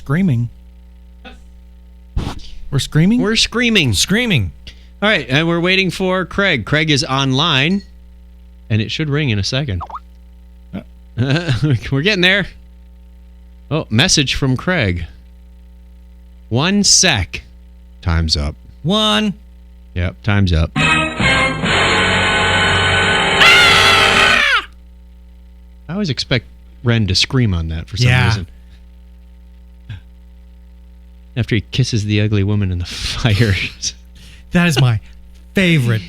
screaming. We're screaming? We're screaming. Screaming. All right, and we're waiting for Craig. Craig is online, and it should ring in a second. We're getting there. Oh, message from Craig. 1 sec. Time's up. 1. Yep, time's up. I always expect Ren to scream on that for some reason. After he kisses the ugly woman in the fire. That is my favorite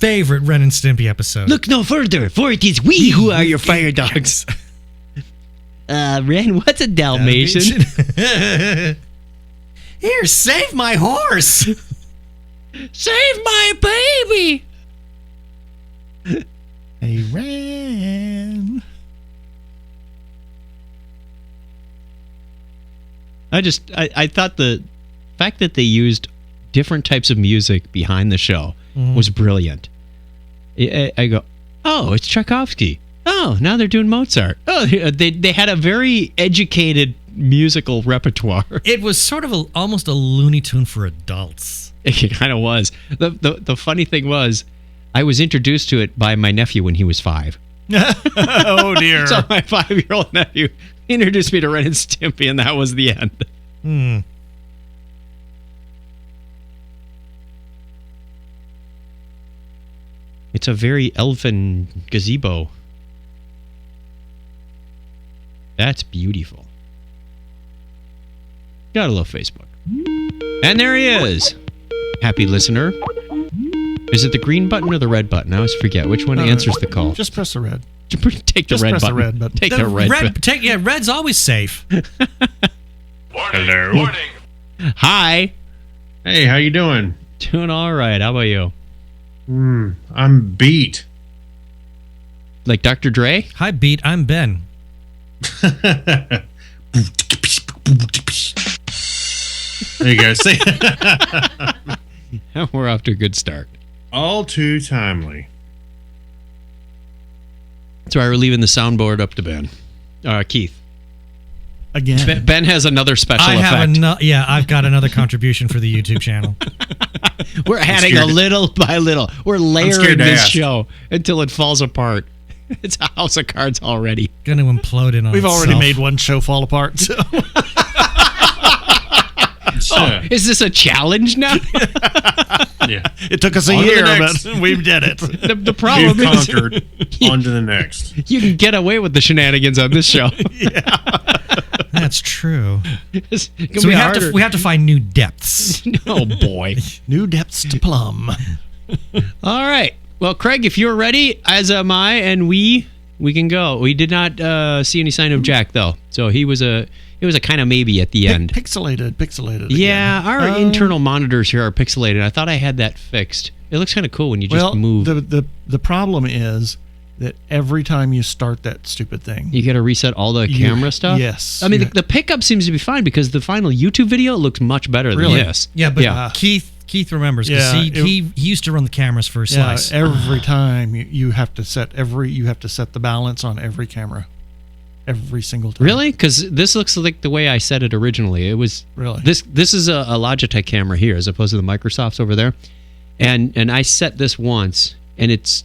Ren and Stimpy episode. Look no further, for it is we who are your fire dogs. Ren, what's a Dalmatian? Here, save my horse. Save my baby. Hey, Ren. I thought the fact that they used different types of music behind the show was brilliant. I go, oh, it's Tchaikovsky. Oh, now they're doing Mozart. Oh, they had a very educated musical repertoire. It was sort of almost a Looney Tune for adults. It kind of was. The funny thing was, I was introduced to it by my nephew when he was 5. Oh, dear. So my 5-year-old nephew introduced me to Ren and Stimpy, and that was the end. It's a very elfin gazebo. That's beautiful. Gotta love Facebook. And there he is. Happy listener. Is it the green button or the red button? I always forget. Which one answers the call? Just press the red. Take the red button. The red button. Take the red button. Red's always safe. Hello. Warning. Hi. Hey, how you doing? Doing all right. How about you? I'm beat. Like Dr. Dre? Hi, Beat. I'm Ben. There you go. See? We're off to a good start. All too timely. That's why we're leaving the soundboard up to Ben. Keith. Again. Ben has another special effect. I've got another contribution for the YouTube channel. We're adding a little by little. We're layering this show until it falls apart. It's a house of cards already. Gonna implode in on We've already itself. made one show fall apart. So. Is this a challenge now? Yeah. It took us a year, but we did it. The problem We've is conquered. On to the next. you can get away with the shenanigans on this show. That's true. So we have to find new depths. Oh boy. New depths to plumb. All right. Well, Craig, if you're ready, as am I, and we can go. We did not see any sign of Jack though, so it was a kind of maybe at the end. Pixelated. Yeah, our internal monitors here are pixelated. I thought I had that fixed. It looks kind of cool when you just move. The problem is that every time you start that stupid thing, you got to reset all the camera stuff. Yes. I mean, the pickup seems to be fine because the final YouTube video looks much better than this. Yeah, but Keith remembers because he used to run the cameras for Slice. Every time you have to set the balance on every camera. Every single time. Really? Because this looks like the way I set it originally. It was really this is a Logitech camera here as opposed to the Microsoft's over there, and I set this once, and it's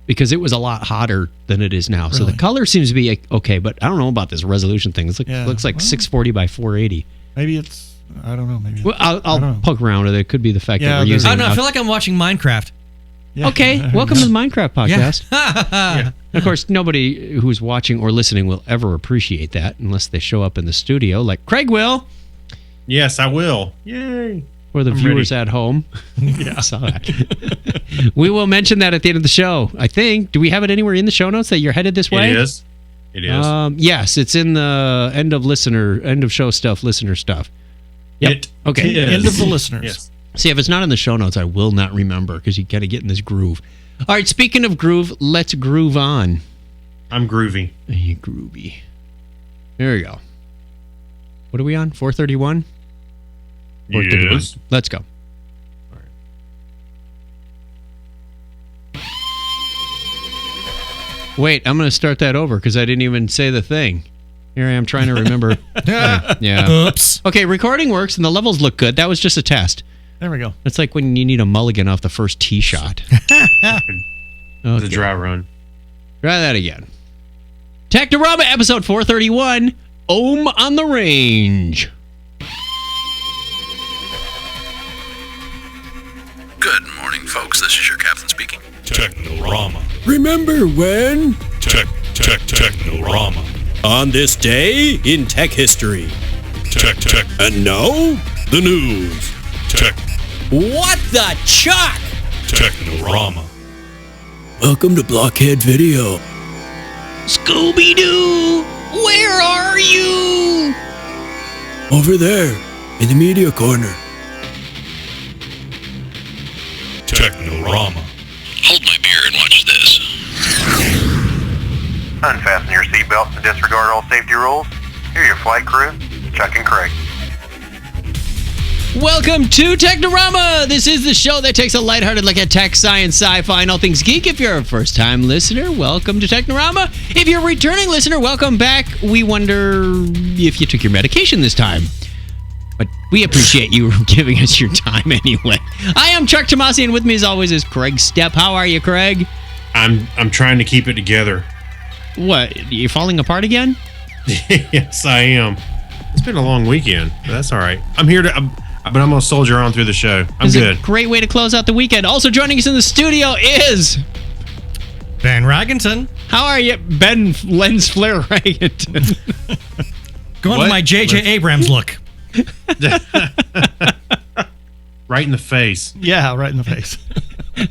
because it was a lot hotter than it is now. Really? So the color seems to be okay, but I don't know about this resolution thing. It looks like 640 by 480. Maybe it's I don't know. Maybe I'll poke around with it. It could be the fact that we're using. I don't know. I feel like I'm watching Minecraft. Yeah. Okay, welcome to the Minecraft podcast. Yeah. Of course, nobody who's watching or listening will ever appreciate that unless they show up in the studio, like Craig will. Yes, I will. Yay! Or the viewers at home. Yeah, I saw that. We will mention that at the end of the show, I think. Do we have it anywhere in the show notes that you're headed this way? It is. Yes, it's in the end of show stuff, listener stuff. Yep. Okay. End of the listeners. Yes. See, if it's not in the show notes, I will not remember because you got to get in this groove. All right, speaking of groove, let's groove on. I'm groovy. Hey, groovy. There you go. What are we on? 431? 431. Yes. Let's go. All right. Wait, I'm going to start that over because I didn't even say the thing. Here I am trying to remember. Yeah. Oops. Okay, recording works and the levels look good. That was just a test. There we go. It's like when you need a mulligan off the first tee shot. The dry run. Try that again. Technorama episode 431, Ohm on the Range. Good morning, folks. This is your captain speaking. Technorama. Remember when? Technorama. On this day in tech history. Tech. And now, the news. What the chuck? Technorama. Welcome to Blockhead Video. Scooby-Doo, where are you? Over there, in the media corner. Technorama. Hold my beer and watch this. Unfasten your seatbelts and disregard all safety rules. Here are your flight crew, Chuck and Craig. Welcome to Technorama. This is the show that takes a lighthearted look at tech, science, sci-fi, and all things geek. If you're a first-time listener, welcome to Technorama. If you're a returning listener, welcome back. We wonder if you took your medication this time. But we appreciate you giving us your time anyway. I am Chuck Tomasi, and with me as always is Craig Stepp. How are you, Craig? I'm trying to keep it together. What, you falling apart again? Yes, I am. It's been a long weekend, but that's all right. I'm here to... but I'm going to soldier on through the show. I'm good. A great way to close out the weekend. Also joining us in the studio is... Ben Raggington. How are you, Ben Lens Flare Raggington? Going to my J.J. Abrams look. Right in the face. Yeah, right in the face.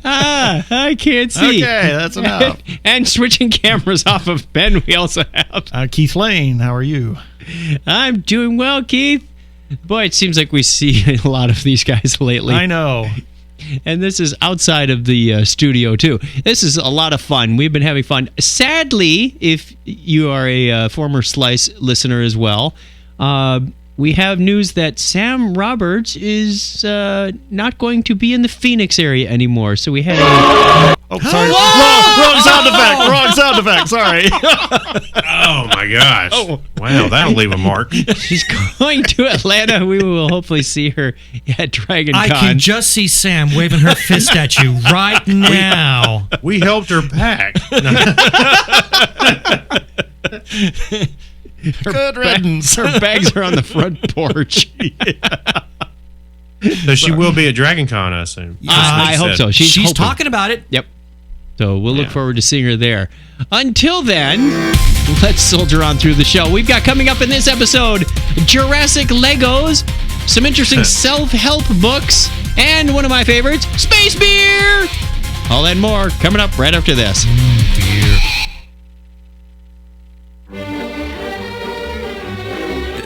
I can't see. Okay, that's enough. And switching cameras off of Ben, we also have... Keith Lane, how are you? I'm doing well, Keith. Boy, it seems like we see a lot of these guys lately. I know. And this is outside of the studio, too. This is a lot of fun. We've been having fun. Sadly, if you are a former Slice listener as well, we have news that Sam Roberts is not going to be in the Phoenix area anymore. So we had a... Oh, sorry. Wrong sound effect. Sorry. Oh, my gosh. Oh. Wow, that'll leave a mark. She's going to Atlanta. We will hopefully see her at Dragon Con. I can just see Sam waving her fist at you right now. We helped her pack. Good riddance. Her bags are on the front porch. So she will be at Dragon Con, I assume. I hope so. She's hoping. talking about it. Yep. So we'll look forward to seeing her there. Until then, let's soldier on through the show. We've got coming up in this episode, Jurassic Legos, some interesting self-help books, and one of my favorites, Space Beer! All that and more coming up right after this.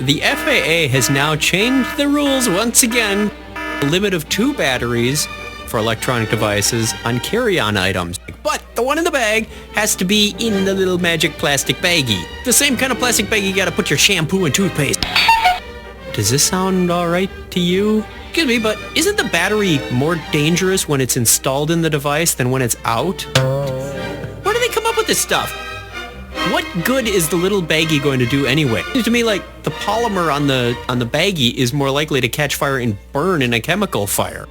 The FAA has now changed the rules once again. A limit of 2 batteries for electronic devices on carry-on items. But the one in the bag has to be in the little magic plastic baggie. The same kind of plastic baggie you gotta put your shampoo and toothpaste. Does this sound alright to you? Excuse me, but isn't the battery more dangerous when it's installed in the device than when it's out? Where do they come up with this stuff? What good is the little baggie going to do anyway? To me, like, the polymer on the baggie is more likely to catch fire and burn in a chemical fire.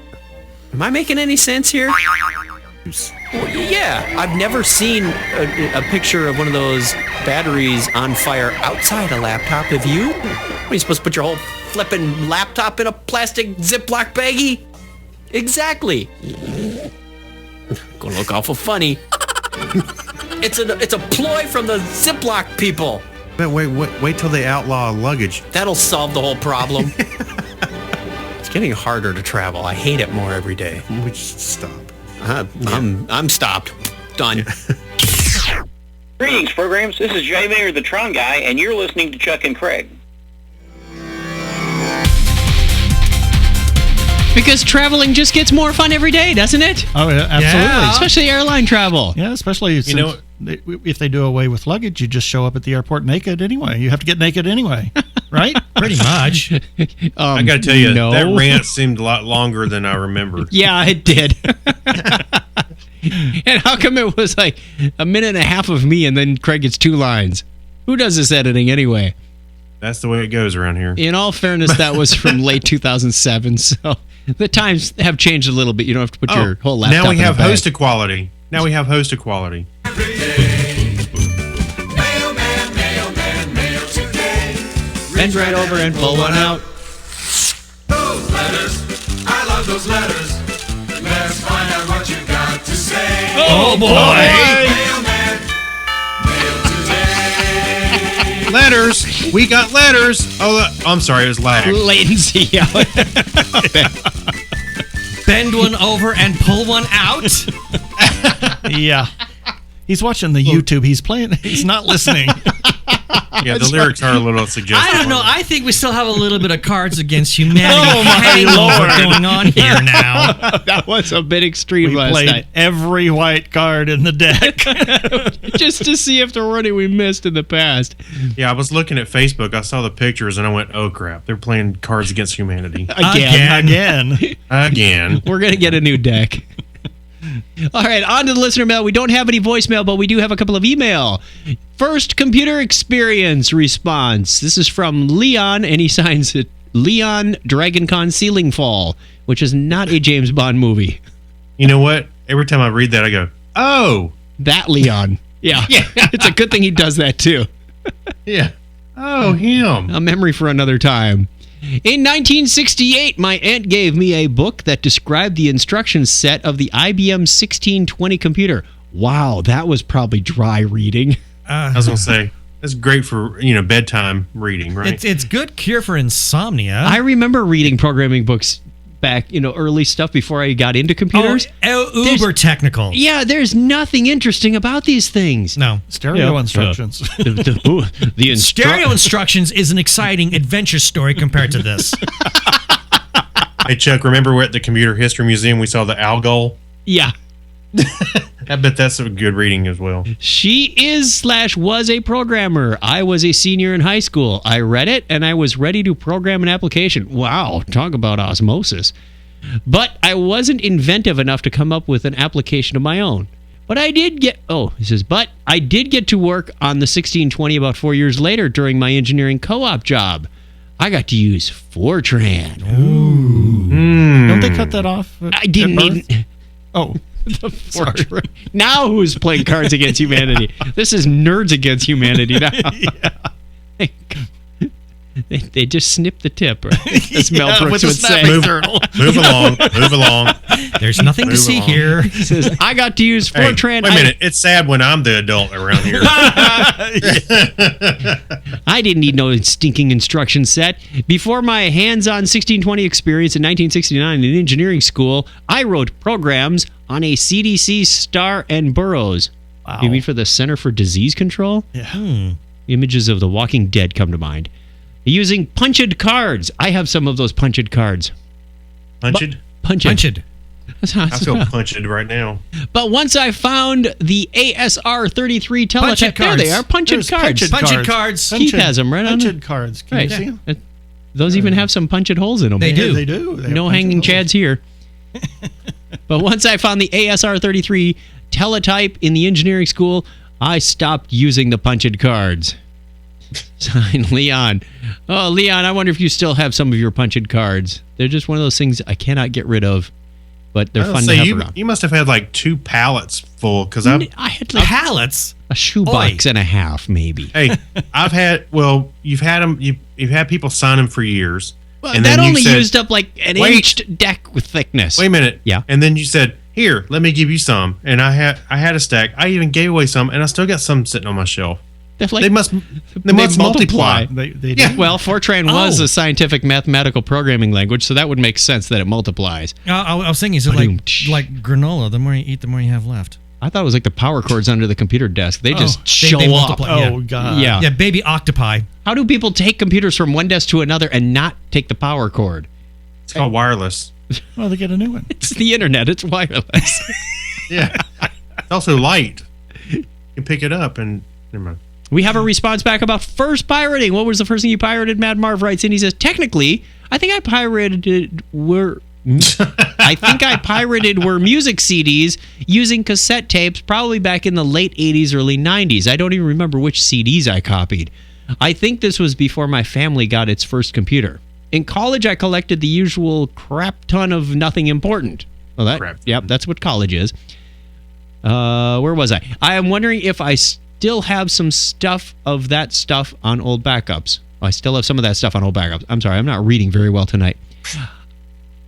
Am I making any sense here? Well, yeah, I've never seen a picture of one of those batteries on fire outside a laptop. Have you? Are you supposed to put your whole flippin' laptop in a plastic Ziploc baggie? Exactly. Gonna look awful funny. It's a ploy from the Ziploc people. But wait till they outlaw luggage. That'll solve the whole problem. It's getting harder to travel. I hate it more every day. We just stop. I'm stopped. Done. Greetings, programs. This is Jay Mayer, the Tron Guy, and you're listening to Chuck and Craig. Because traveling just gets more fun every day, doesn't it? Oh, yeah, absolutely. Yeah. Especially airline travel. Yeah, especially since if they do away with luggage, you just show up at the airport naked anyway. You have to get naked anyway, right? Pretty much. I got to tell you, no. that rant seemed a lot longer than I remembered. Yeah, it did. And how come it was like a minute and a half of me and then Craig gets 2 lines? Who does this editing anyway? That's the way it goes around here. In all fairness, that was from late 2007, so the times have changed a little bit. You don't have to put your whole laptop Now we in have the bag. host equality. Bend right over and pull one out. Those letters, I love those letters. Let's find out what you got to say. Oh, boy. Mailman, mail today. Letters. We got letters. Oh, I'm sorry. It was lag. Latency. Yeah. Bend one over and pull one out. Yeah. He's watching the YouTube. He's playing. He's not listening. Yeah, the lyrics are a little suggestive. I don't know. I think we still have a little bit of Cards Against Humanity Oh, my hangover Lord. going on here now. That was a bit extreme We last played night. every white card in the deck. Just to see if there were any we missed in the past. Yeah, I was looking at Facebook. I saw the pictures and I went, "Oh crap! They're playing Cards Against Humanity Again. again." We're going to get a new deck. All right, on to the listener mail. We don't have any voicemail, but we do have a couple of email. First, computer experience response. This is from Leon, and he signs it Leon DragonCon Ceiling Fall, which is not a James Bond movie. You know what? Every time I read that, I go, "Oh, That Leon. Yeah. It's a good thing he does that, too. yeah, oh him." A memory for another time. In 1968, my aunt gave me a book that described the instruction set of the IBM 1620 computer. Wow, that was probably dry reading. I was gonna say that's great for bedtime reading, right? It's good cure for insomnia. I remember reading programming books back, early stuff before I got into computers. Uber technical. Yeah, there's nothing interesting about these things. No. Stereo instructions. The Stereo instructions is an exciting adventure story compared to this. Hey Chuck, remember we're at the Computer History Museum? We saw the Algol. Yeah. I bet that's a good reading as well. She is/was a programmer. I was a senior in high school. I read it and I was ready to program an application. Wow, talk about osmosis. But I wasn't inventive enough to come up with an application of my own. But I did get, but I did get to work on the 1620 about 4 years later during my engineering co-op job. I got to use Fortran. Don't they cut that off? I didn't at even... birth? Oh. Fortran. Now who's playing Cards Against Humanity? This is Nerds Against Humanity now. They just snipped the tip, right? As Mel Brooks would say. Move along. There's nothing to see here. He says, I got to use Fortran. Wait a minute. It's sad when I'm the adult around here. I didn't need no stinking instruction set. Before my hands-on 1620 experience in 1969 in engineering school, I wrote programs on a CDC Star and Burroughs. Wow. You mean for the Center for Disease Control? Yeah. Images of The Walking Dead come to mind. Using punched cards. I have some of those punched cards. Punched? Punched. I feel punched right now. But once I found the ASR33 teletype, there they are, punched cards. Punched cards. Keith has them right on Punched it. cards. Can Right. you see them? Those even have some punched holes in them. They do. They do. They have No punched hanging holes. chads here. But once I found the ASR33 teletype in the engineering school, I stopped using the punched cards. Signed, Leon. Oh, Leon, I wonder if you still have some of your punched cards. They're just one of those things I cannot get rid of, but they're fun to have around. You must have had like 2 pallets full because I had like pallets, a shoebox and a half, maybe. Hey, I've had. Well, you've had them. You've had people sign them for years. Well, and that then you only said, used up like an inched deck with thickness. Wait a minute. Yeah. And then you said, "Here, let me give you some." And I had a stack. I even gave away some, and I still got some sitting on my shelf. Like, they must multiply. They yeah. do. Well, Fortran was a scientific mathematical programming language, so that would make sense that it multiplies. I was thinking, is it like granola? The more you eat, the more you have left. I thought it was like the power cords under the computer desk. They just show they up. multiply, yeah. Oh, God. Yeah. Yeah, baby octopi. How do people take computers from one desk to another and not take the power cord? It's called wireless. Well, they get a new one. It's the internet. It's wireless. Yeah. It's also light. You can pick it up and never mind. We have a response back about first pirating. What was the first thing you pirated? Mad Marv writes in. He says, technically, I think I pirated I think I pirated were music CDs using cassette tapes probably back in the late 80s, early 90s. I don't even remember which CDs I copied. I think this was before my family got its first computer. In college, I collected the usual crap ton of nothing important. Well, yep, that's what college is. Where was I? I am wondering if I still have some stuff of that stuff on old backups. I still have some of that stuff on old backups. I'm sorry, I'm not reading very well tonight.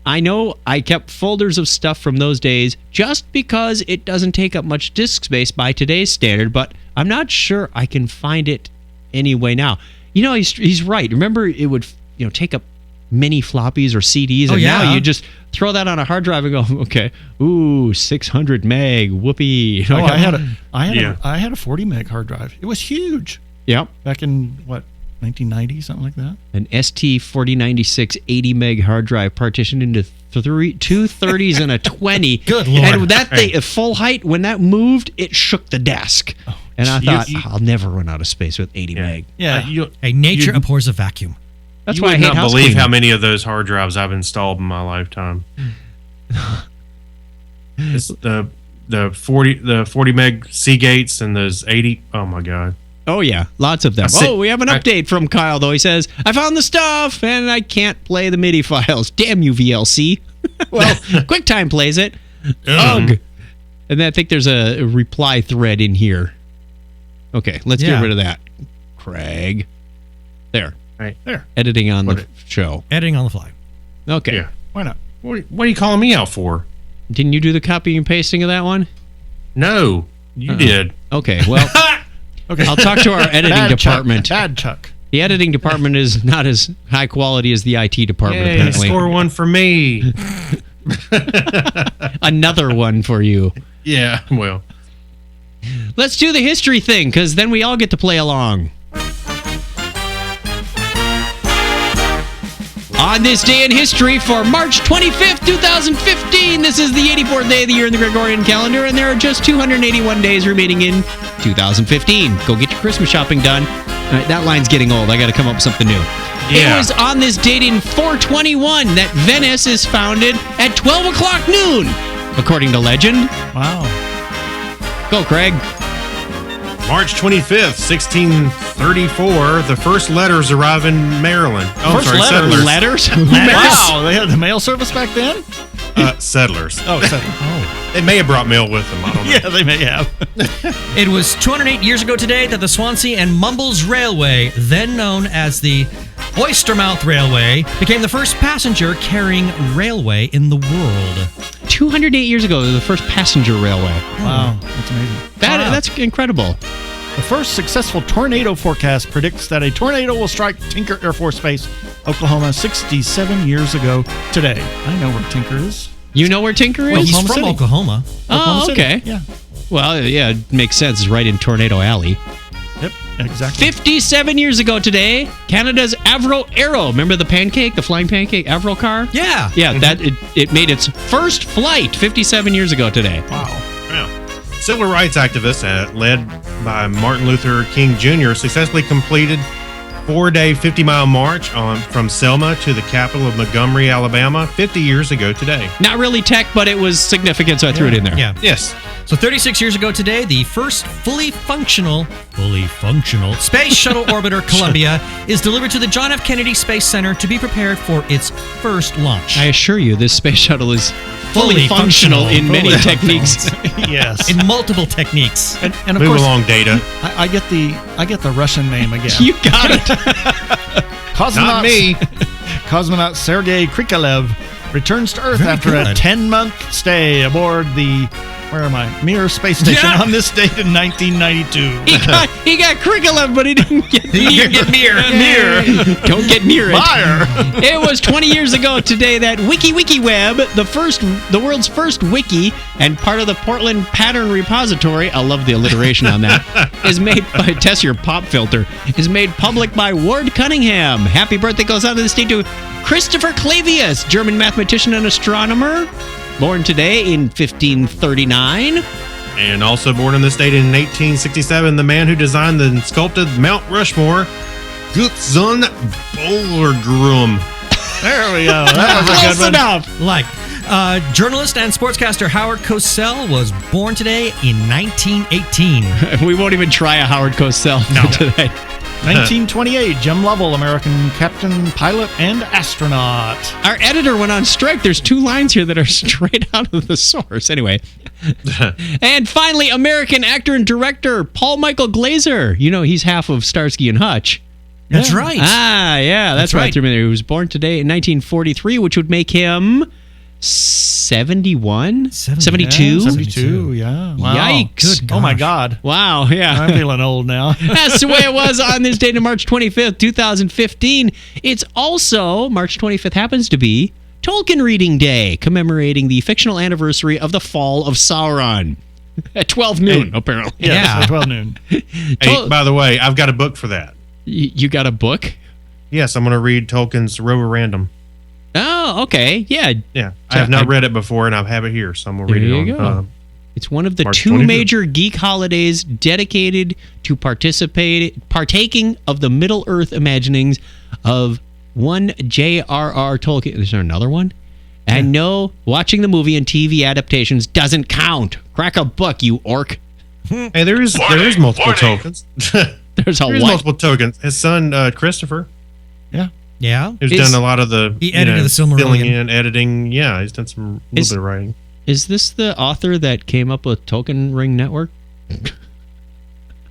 I know I kept folders of stuff from those days just because it doesn't take up much disk space by today's standard, but I'm not sure I can find it anyway now. You know, he's right. Remember, it would take up many floppies or CDs, and now you just throw that on a hard drive and go, okay, ooh, 600 meg, whoopee. I had a 40 meg hard drive. It was huge. Yep. Back in what? 1990, something like that. An ST4096 80 meg hard drive partitioned into two 30s and a 20. Good Lord. And that thing, at full height, when that moved, it shook the desk. Oh, and I thought, I'll never run out of space with 80 meg. Yeah. Nature abhors a vacuum. That's you why I would hate not house believe cleaning. how many of those hard drives I've installed in my lifetime. It's the 40 meg Seagates and those 80. Oh my God. Oh, yeah. Lots of them. We have an update from Kyle, though. He says, I found the stuff, and I can't play the MIDI files. Damn you, VLC. Well, QuickTime plays it. Ugh. And then I think there's a reply thread in here. Okay, let's get rid of that. Craig. There. Right there. Editing on the show. Editing on the fly. Okay. Yeah. Why not? What are you calling me out for? Didn't you do the copying and pasting of that one? No, you did. Okay, well... Okay. I'll talk to our editing department. Bad Chuck. The editing department is not as high quality as the IT department, apparently. Score one for me. Another one for you. Yeah, well. Let's do the history thing, because then we all get to play along. On this day in history for March 25th, 2015, this is the 84th day of the year in the Gregorian calendar, and there are just 281 days remaining in 2015. Go get your Christmas shopping done. All right, that line's getting old. I got to come up with something new. Yeah. It was on this date in 421 that Venice is founded at 12 o'clock noon, according to legend. Wow. Go, Craig. March 25th, 1634, the first letters arrive in Maryland. Oh, First sorry, letters? Letters? Wow, they had the mail service back then? Settlers. Oh, settlers. They may have brought mail with them. I don't know. Yeah, they may have. It was 208 years ago today that the Swansea and Mumbles Railway, then known as the Oystermouth Railway, became the first passenger-carrying railway in the world. 208 years ago, the first passenger railway. Wow, that's amazing. That's incredible. The first successful tornado forecast predicts that a tornado will strike Tinker Air Force Base, Oklahoma, 67 years ago today. I know where Tinker is. You know where Tinker is? Well, he's Oklahoma from City. Oklahoma. Oh, City. okay. Yeah. Well, yeah, it makes sense. It's right in Tornado Alley. Yep, exactly. 57 years ago today, Canada's Avro Aero. Remember the pancake, the flying pancake Avro car? Yeah. Yeah, that it made its first flight 57 years ago today. Wow. Civil rights activists, led by Martin Luther King Jr., successfully completed 4-day 50-mile march from Selma to the capital of Montgomery, Alabama, 50 years ago today. Not really tech, but it was significant, so I threw it in there. Yeah. Yes. So 36 years ago today, the first fully functional Space Shuttle Orbiter Columbia is delivered to the John F. Kennedy Space Center to be prepared for its first launch. I assure you, this space shuttle is fully functional in many techniques. Yes. In multiple techniques. And of Move course, along, Data. I get the Russian name again. You got it. Not me. Cosmonaut Sergei Krikalev returns to Earth Very after a good. 10-month stay aboard the Mir space station on this date in 1992. He got Krikalev, but he didn't get Mir. Mir. Don't get near it. Fire. It was 20 years ago today that WikiWeb, the world's first wiki and part of the Portland Pattern Repository, I love the alliteration on that, is made by test your pop filter, is made public by Ward Cunningham. Happy birthday goes out to this day to Christopher Clavius, German mathematician and astronomer, born today in 1539. And also born in this date in 1867, the man who designed and sculpted Mount Rushmore, Gutzon Bollgrum. There we go. That was a good one. Enough. Like, journalist and sportscaster Howard Cosell was born today in 1918. We won't even try a Howard Cosell today. 1928, Jim Lovell, American captain, pilot, and astronaut. Our editor went on strike. There's 2 lines here that are straight out of the source. Anyway. And finally, American actor and director Paul Michael Glaser. You know, he's half of Starsky and Hutch. That's right. Ah, yeah, that's right. He was born today in 1943, which would make him 71? 72? 72, yeah. Wow. Yikes. Good. Oh, my God. Wow, yeah. I'm feeling old now. That's the way it was on this date of March 25th, 2015. It's also, March 25th happens to be Tolkien Reading Day, commemorating the fictional anniversary of the fall of Sauron. At 12 noon, apparently. Yeah, at 12 noon. Hey, by the way, I've got a book for that. You got a book? Yes, I'm going to read Tolkien's Rover Random. Oh, okay. Yeah. Yeah. I have not read it before, and I have it here, so I'm going to read it on. It's one of the March 2 25th. major geek holidays dedicated to partaking of the Middle-earth imaginings of one J.R.R. Tolkien. Is there another one? And no, watching the movie and TV adaptations doesn't count. Crack a book, you orc. Hey, there is multiple tokens. There's a There's what? multiple tokens. His son, Christopher, Yeah. who's done a lot of the He edited the Silmarillion. filling in, editing. Yeah, he's done some little bit of writing. Is this the author that came up with Token Ring Network?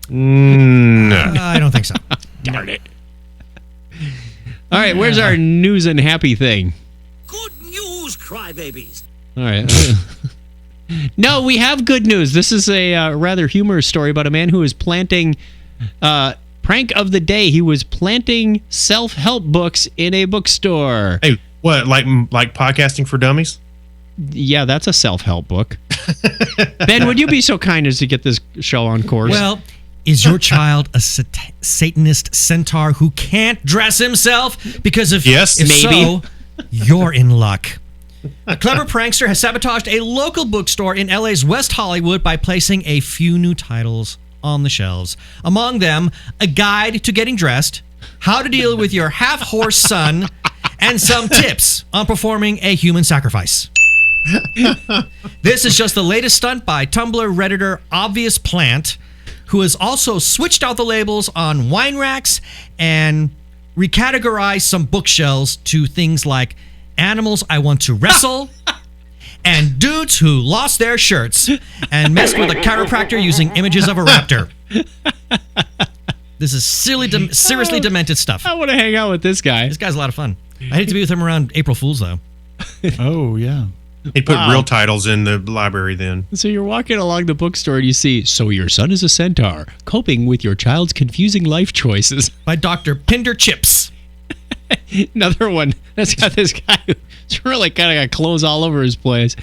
No. I don't think so. Darn it. All right, where's our news and happy thing? Good news, crybabies. All right. No, we have good news. This is a rather humorous story about a man who is planting... prank of the day. He was planting self-help books in a bookstore. Hey, what, like podcasting for dummies? Yeah, that's a self-help book. Ben, would you be so kind as to get this show on course? Well, is your child a Satanist centaur who can't dress himself? Because if maybe. So, you're in luck. A clever prankster has sabotaged a local bookstore in LA's West Hollywood by placing a few new titles on the shelves. Among them, a guide to getting dressed, how to deal with your half-horse son, and some tips on performing a human sacrifice. This is just the latest stunt by Tumblr Redditor Obvious Plant, who has also switched out the labels on wine racks and recategorized some bookshelves to things like animals I want to wrestle and dudes who lost their shirts and messed with a chiropractor using images of a raptor. This is seriously demented stuff. I want to hang out with this guy. This guy's a lot of fun. I hate to be with him around April Fool's, though. Oh, yeah. He put real titles in the library then. So you're walking along the bookstore and you see, so your son is a centaur, coping with your child's confusing life choices. By Dr. Pinder Chips. Another one that's got this guy who's really kind of got clothes all over his place.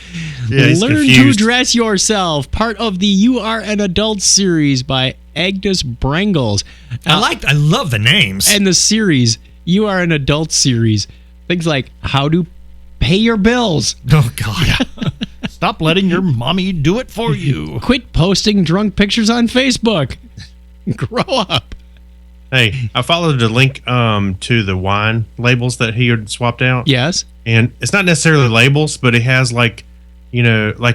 Yeah, he's Learn confused. to Dress Yourself, part of the You Are an Adult series by Agnes Brangles. I love the names. And the series, You Are an Adult series. Things like how to pay your bills. Oh, God. Stop letting your mommy do it for you. Quit posting drunk pictures on Facebook. Grow up. Hey, I followed the link to the wine labels that he had swapped out. Yes. And it's not necessarily labels, but it has like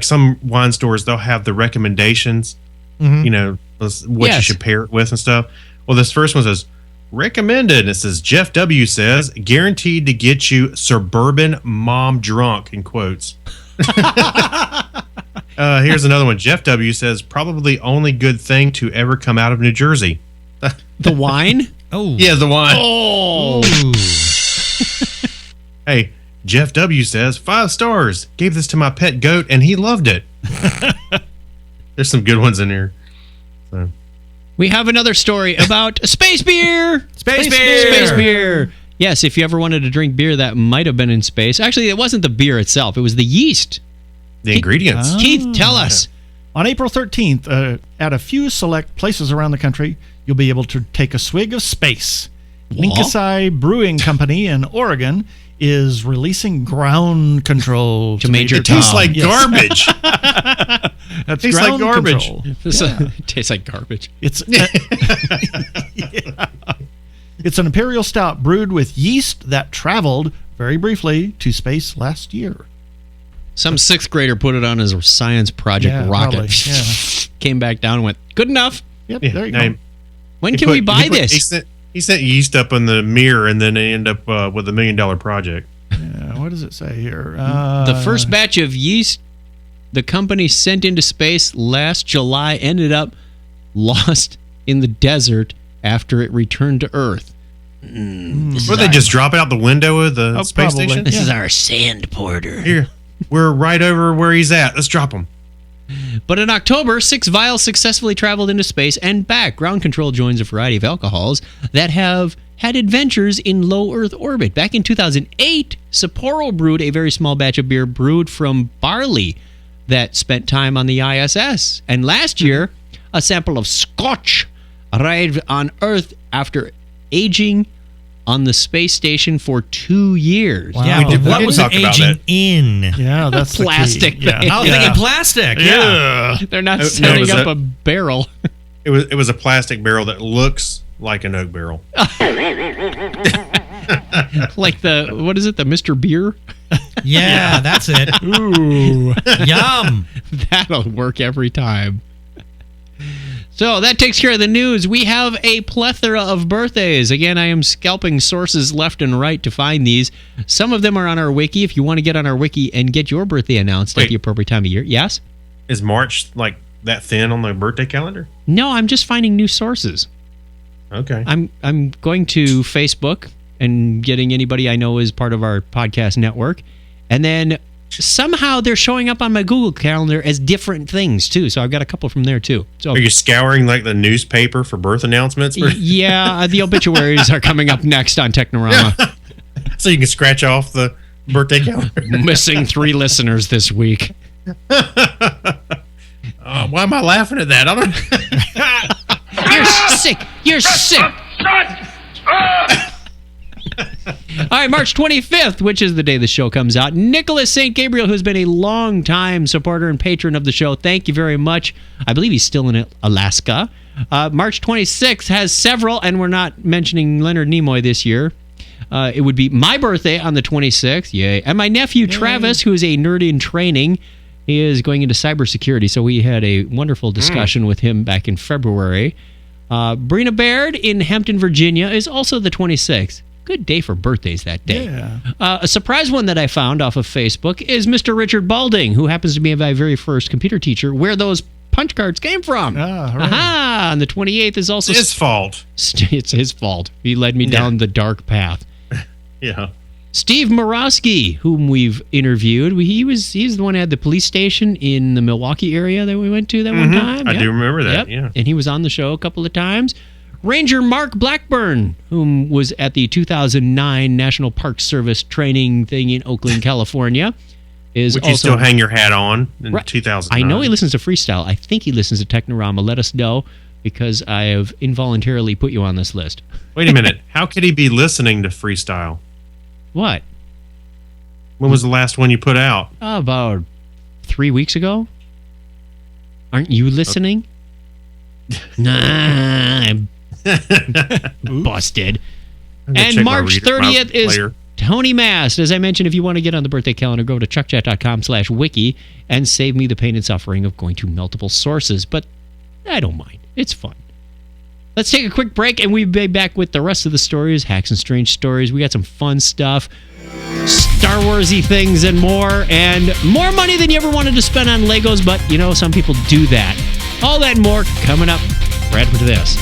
some wine stores, they'll have the recommendations, what you should pair it with and stuff. Well, this first one says, recommended. It says, Jeff W. says, guaranteed to get you suburban mom drunk, in quotes. Here's another one. Jeff W. says, probably only good thing to ever come out of New Jersey. The wine? Oh. Yeah, the wine. Oh. Hey, Jeff W. says, 5 stars. Gave this to my pet goat, and he loved it. There's some good ones in here. So. We have another story about space beer. Space beer. Space beer. Yes, if you ever wanted to drink beer that might have been in space. Actually, it wasn't the beer itself. It was the yeast. The ingredients. Keith, tell us. On April 13th, at a few select places around the country, you'll be able to take a swig of space. Ninkasi Brewing Company in Oregon is releasing ground control to Major It tastes like garbage. That's tastes like ground garbage. control. It tastes like garbage. It's It's an imperial stout brewed with yeast that traveled very briefly to space last year. Some sixth grader put it on his science project rocket. Probably, yeah. Came back down and went, good enough. Yep, there you go. When can we buy this? He sent yeast up in the mirror, and then they end up with $1 million project. Yeah, what does it say here? The first batch of yeast the company sent into space last July ended up lost in the desert after it returned to Earth. Will they just drop it out the window of the space probably. station? This is our sand porter. Here, we're right over where he's at. Let's drop him. But in October, 6 vials successfully traveled into space and back. Ground Control joins a variety of alcohols that have had adventures in low Earth orbit. Back in 2008, Sapporo brewed a very small batch of beer brewed from barley that spent time on the ISS. And last year, a sample of Scotch arrived on Earth after aging on the space station for 2 years. Wow. Yeah, We what did was talk it about aging in? Yeah, that's Plastic the key. Yeah. thing. I was thinking plastic. Yeah. They're not No, setting was up it- a barrel. It was a plastic barrel that looks like an oak barrel. Like the, what is it, the Mr. Beer? Yeah, that's it. Ooh. Yum. That'll work every time. So that takes care of the news. We have a plethora of birthdays. Again, I am scalping sources left and right to find these. Some of them are on our wiki. If you want to get on our wiki and get your birthday announced at the appropriate time of year. Yes? Is March like that thin on the birthday calendar? No, I'm just finding new sources. Okay. I'm going to Facebook and getting anybody I know as part of our podcast network. And then somehow they're showing up on my Google Calendar as different things, too. So I've got a couple from there, too. So, Are you scouring like the newspaper for birth announcements? yeah, the obituaries are coming up next on Technorama. So you can scratch off the birthday calendar. Missing 3 listeners this week. Why am I laughing at that? I don't. You're sick. You're sick. All right, March 25th, which is the day the show comes out. Nicholas St. Gabriel, who's been a long-time supporter and patron of the show, thank you very much. I believe he's still in Alaska. March 26th has several, and we're not mentioning Leonard Nimoy this year. It would be my birthday on the 26th. Yay. And my nephew, Travis, who is a nerd in training, he is going into cybersecurity, so we had a wonderful discussion with him back in February. Brina Baird in Hampton, Virginia is also the 26th. Good day for birthdays that day. Yeah. A surprise one that I found off of Facebook is Mr. Richard Balding, who happens to be my very first computer teacher, where those punch cards came from. Ah, right. Aha! And the 28th is also... It's his fault. It's his fault. He led me down the dark path. Yeah. Steve Morosky, whom we've interviewed, he's the one who had the police station in the Milwaukee area that we went to that one time. I do remember that, yeah. And he was on the show a couple of times. Ranger Mark Blackburn, whom was at the 2009 National Park Service training thing in Oakland, California, is Would also... you still hang your hat on in Right. 2009? I know he listens to Freestyle. I think he listens to Technorama. Let us know, because I have involuntarily put you on this list. Wait a minute. How could he be listening to Freestyle? What? When was the last one you put out? About 3 weeks ago. Aren't you listening? Nah, I'm busted. I'm gonna And check my March reader- my 30th is player. Tony Mast. As I mentioned, if you want to get on the birthday calendar, go to chuckchat.com/wiki and save me the pain and suffering of going to multiple sources. But I don't mind. It's fun. Let's take a quick break, and we'll be back with the rest of the stories, Hacks and Strange Stories. We got some fun stuff, Star Wars-y things and more money than you ever wanted to spend on Legos, but, you know, some people do that. All that and more coming up right after this.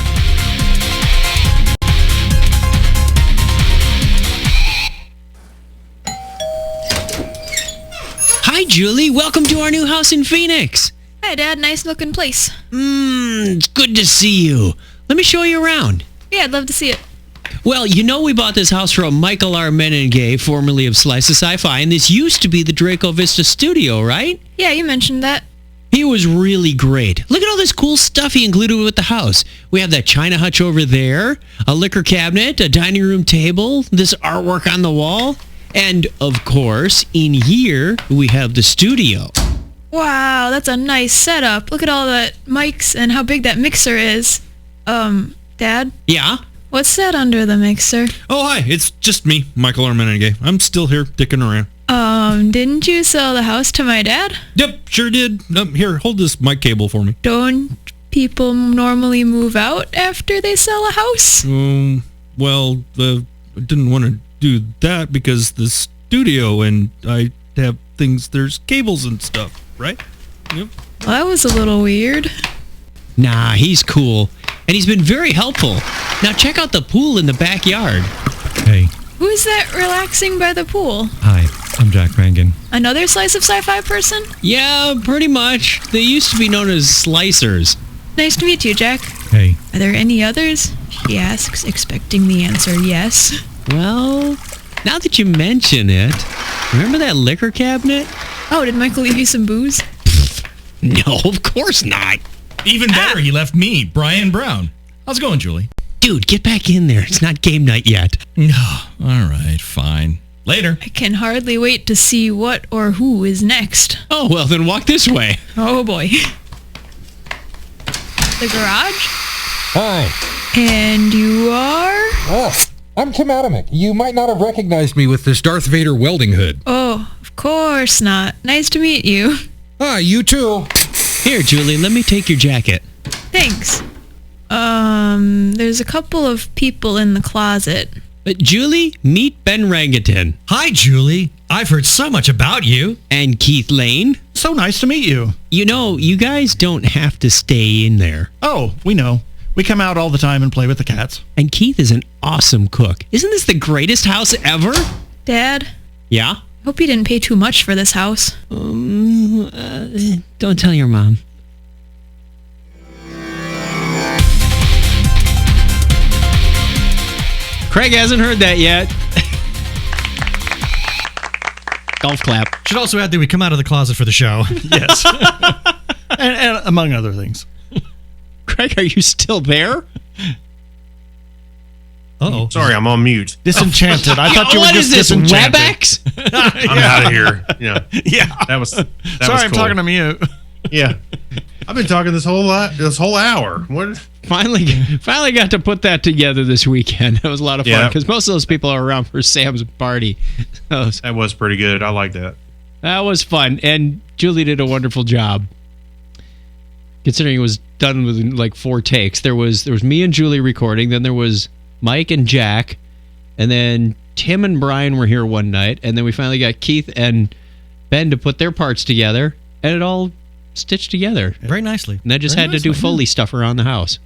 Hi, Julie. Welcome to our new house in Phoenix. Hi, Dad. Nice looking place. It's good to see you. Let me show you around. Yeah, I'd love to see it. Well, you know we bought this house from Michael R. Menengay, formerly of Slice of Sci-Fi, and this used to be the Draco Vista studio, right? Yeah, you mentioned that. He was really great. Look at all this cool stuff he included with the house. We have that china hutch over there, a liquor cabinet, a dining room table, this artwork on the wall, and, of course, in here, we have the studio. Wow, that's a nice setup. Look at all the mics and how big that mixer is. Dad? Yeah? What's that under the mixer? Oh, hi. It's just me, Michael Armenegay. I'm still here, dicking around. Didn't you sell the house to my dad? Yep, sure did. Here, hold this mic cable for me. Don't people normally move out after they sell a house? Well, I didn't want to do that because the studio and I have things, there's cables and stuff, right? Yep. Well, that was a little weird. Nah, he's cool. And he's been very helpful. Now check out the pool in the backyard. Hey. Who's that relaxing by the pool? Hi, I'm Jack Rangan. Another slice of sci-fi person? Yeah, pretty much. They used to be known as slicers. Nice to meet you, Jack. Hey. Are there any others? He asks, expecting the answer yes. Well, now that you mention it, remember that liquor cabinet? Oh, did Michael leave you some booze? No, of course not. Even better, he left me, Brian Brown. How's it going, Julie? Dude, get back in there. It's not game night yet. No. All right, fine. Later. I can hardly wait to see what or who is next. Oh, well, then walk this way. Oh, boy. The garage? Hi. And you are? Oh, I'm Tim Adamick. You might not have recognized me with this Darth Vader welding hood. Oh, of course not. Nice to meet you. Ah, you too. Here, Julie, let me take your jacket. Thanks. There's a couple of people in the closet. But Julie, meet Ben Rangaton. Hi, Julie. I've heard so much about you. And Keith Lane. So nice to meet you. You know, you guys don't have to stay in there. Oh, we know. We come out all the time and play with the cats. And Keith is an awesome cook. Isn't this the greatest house ever? Dad? Yeah? Hope you didn't pay too much for this house. Don't tell your mom. Craig hasn't heard that yet. Golf clap. Should also add that we come out of the closet for the show. Yes. and among other things. Craig, are you still there? Uh-oh. Sorry, I'm on mute. Disenchanted. I thought you were What just is this, disenchanted. WebEx? I'm out of here. Yeah. Yeah. That was Sorry, was I'm cool. talking to mute. Yeah. I've been talking this whole hour. What? Finally got to put that together this weekend. That was a lot of fun Yeah. because most of those people are around for Sam's party. That was pretty good. I like that. That was fun, and Julie did a wonderful job. Considering it was done with like 4 takes, there was me and Julie recording, then there was Mike and Jack, and then Tim and Brian were here one night, and then we finally got Keith and Ben to put their parts together, and it all stitched together Very nicely. And I just Very had to do nicely, Foley stuff around the house.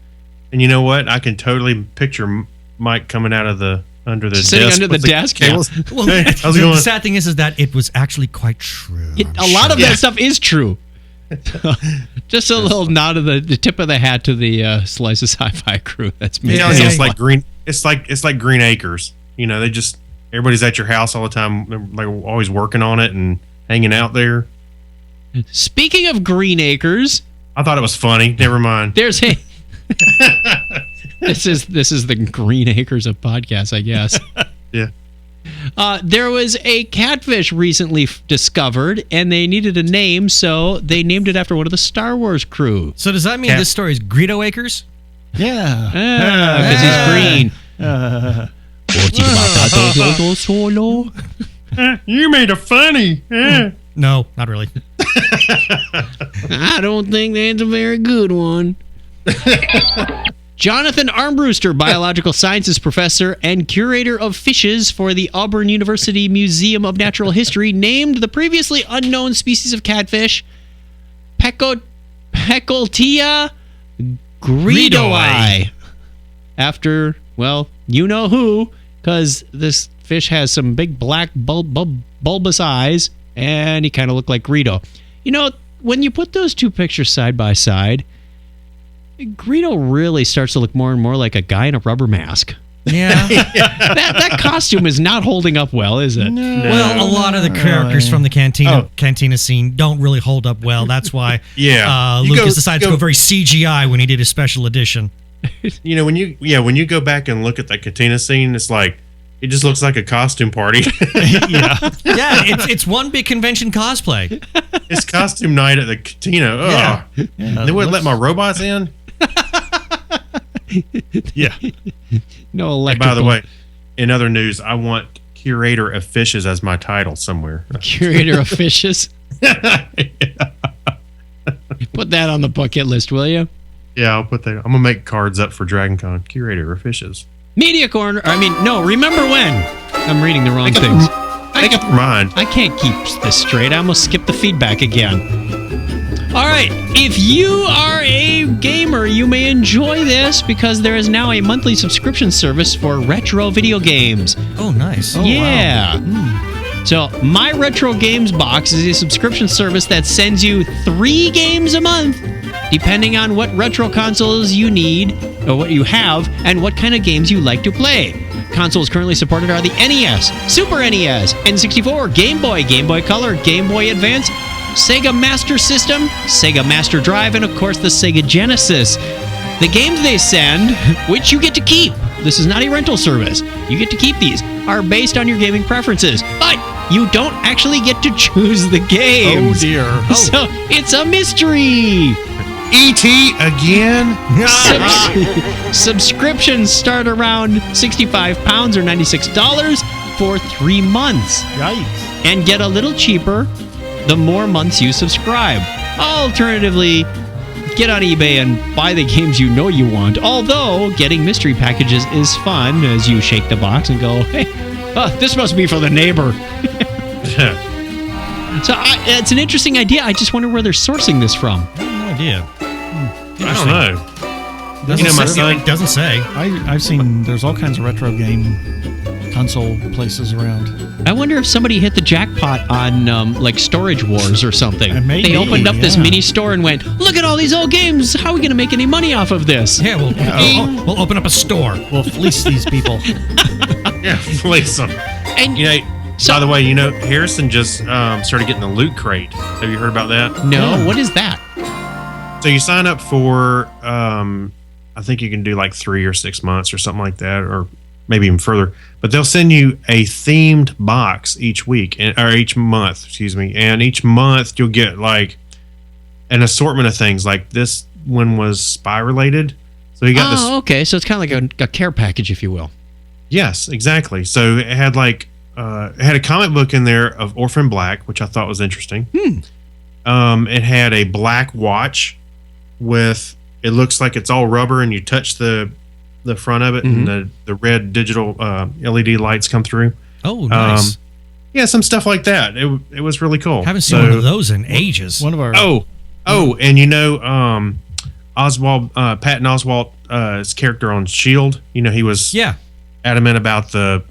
And you know what? I can totally picture Mike coming out of under the Sitting desk. under with the desk, yeah. cables. Well, Hey, how's it the going? sad thing is that it was actually quite true. A lot of that stuff is true. Just a little nod of the tip of the hat to the Slice of Sci-Fi crew. That's me. It's like green. It's like Green Acres. You know, everybody's at your house all the time. They're like always working on it and hanging out there. Speaking of Green Acres, I thought it was funny. Never mind. there's a. This is the Green Acres of podcasts, I guess. Yeah. There was a catfish recently discovered, and they needed a name, so they named it after one of the Star Wars crew. So does that mean this story is Greedo Acres? Yeah. Because he's green. You made it funny. No, not really. I don't think that's a very good one. Jonathan Armbruster, biological sciences professor and curator of fishes for the Auburn University Museum of Natural History, named the previously unknown species of catfish Peckoltia greedoi. After, well, you know who, because this fish has some big black bulbous eyes, and he kind of looked like Greedo. You know, when you put those two pictures side by side, Greedo really starts to look more and more like a guy in a rubber mask. Yeah. that costume is not holding up well, is it? No. Well, a lot of the characters from the cantina scene don't really hold up well. That's why Lucas decided to go very CGI when he did his special edition. You know, when you go back and look at that cantina scene, it's like it just looks like a costume party. Yeah, it's one big convention cosplay. It's costume night at the cantina. Yeah. They wouldn't let my robots in. Yeah. No Hey, electrical. by the way, in other news, I want Curator of Fishes as my title somewhere. Curator of Fishes. Put that on the bucket list, will you? Yeah, I'll put that. I'm gonna make cards up for DragonCon. Curator of Fishes. Media Corner. No, remember when? I'm reading the wrong things. Make up your mind. I can't keep this straight. I almost skipped the feedback again. All right. If you are a gamer, you may enjoy this because there is now a monthly subscription service for retro video games. Oh, nice. Yeah. So, My Retro Games Box is a subscription service that sends you 3 games a month, depending on what retro consoles you need, or what you have, and what kind of games you like to play. Consoles currently supported are the NES, Super NES, N64, Game Boy, Game Boy Color, Game Boy Advance, Sega Master System, Sega Master Drive, and of course the Sega Genesis. The games they send, which you get to keep, this is not a rental service, you get to keep these, are based on your gaming preferences, but you don't actually get to choose the games. Oh dear. So it's a mystery. E.T. again? Subscriptions start around £65 or $96 for 3 months. Yikes. And get a little cheaper the more months you subscribe. Alternatively, get on eBay and buy the games you know you want. Although, getting mystery packages is fun as you shake the box and go, hey, this must be for the neighbor. So it's an interesting idea. I just wonder where they're sourcing this from. I have no idea. I don't know. It doesn't say. I've seen there's all kinds of retro game console places around. I wonder if somebody hit the jackpot on like Storage Wars or something. Maybe, they opened up this mini store and went, look at all these old games. How are we going to make any money off of this? Yeah, we'll open up a store. We'll fleece these people. Yeah, fleece them. And by the way, Harrison just started getting the Loot Crate. Have you heard about that? No. What is that? So you sign up for, I think you can do like 3 or 6 months or something like that, or maybe even further. But they'll send you a themed box each week, or each month, excuse me. And each month you'll get like an assortment of things. Like this one was spy related. So you got this. Oh, okay. So it's kind of like a care package, if you will. Yes, exactly. So it had like it had a comic book in there of Orphan Black, which I thought was interesting. It had a black watch with, it looks like it's all rubber, and you touch the front of it, and the red digital LED lights come through. Oh, nice. Yeah, some stuff like that. It was really cool. Haven't seen one of those in ages. One of our and Oswald, Patton Oswalt's character on S.H.I.E.L.D., he was adamant about the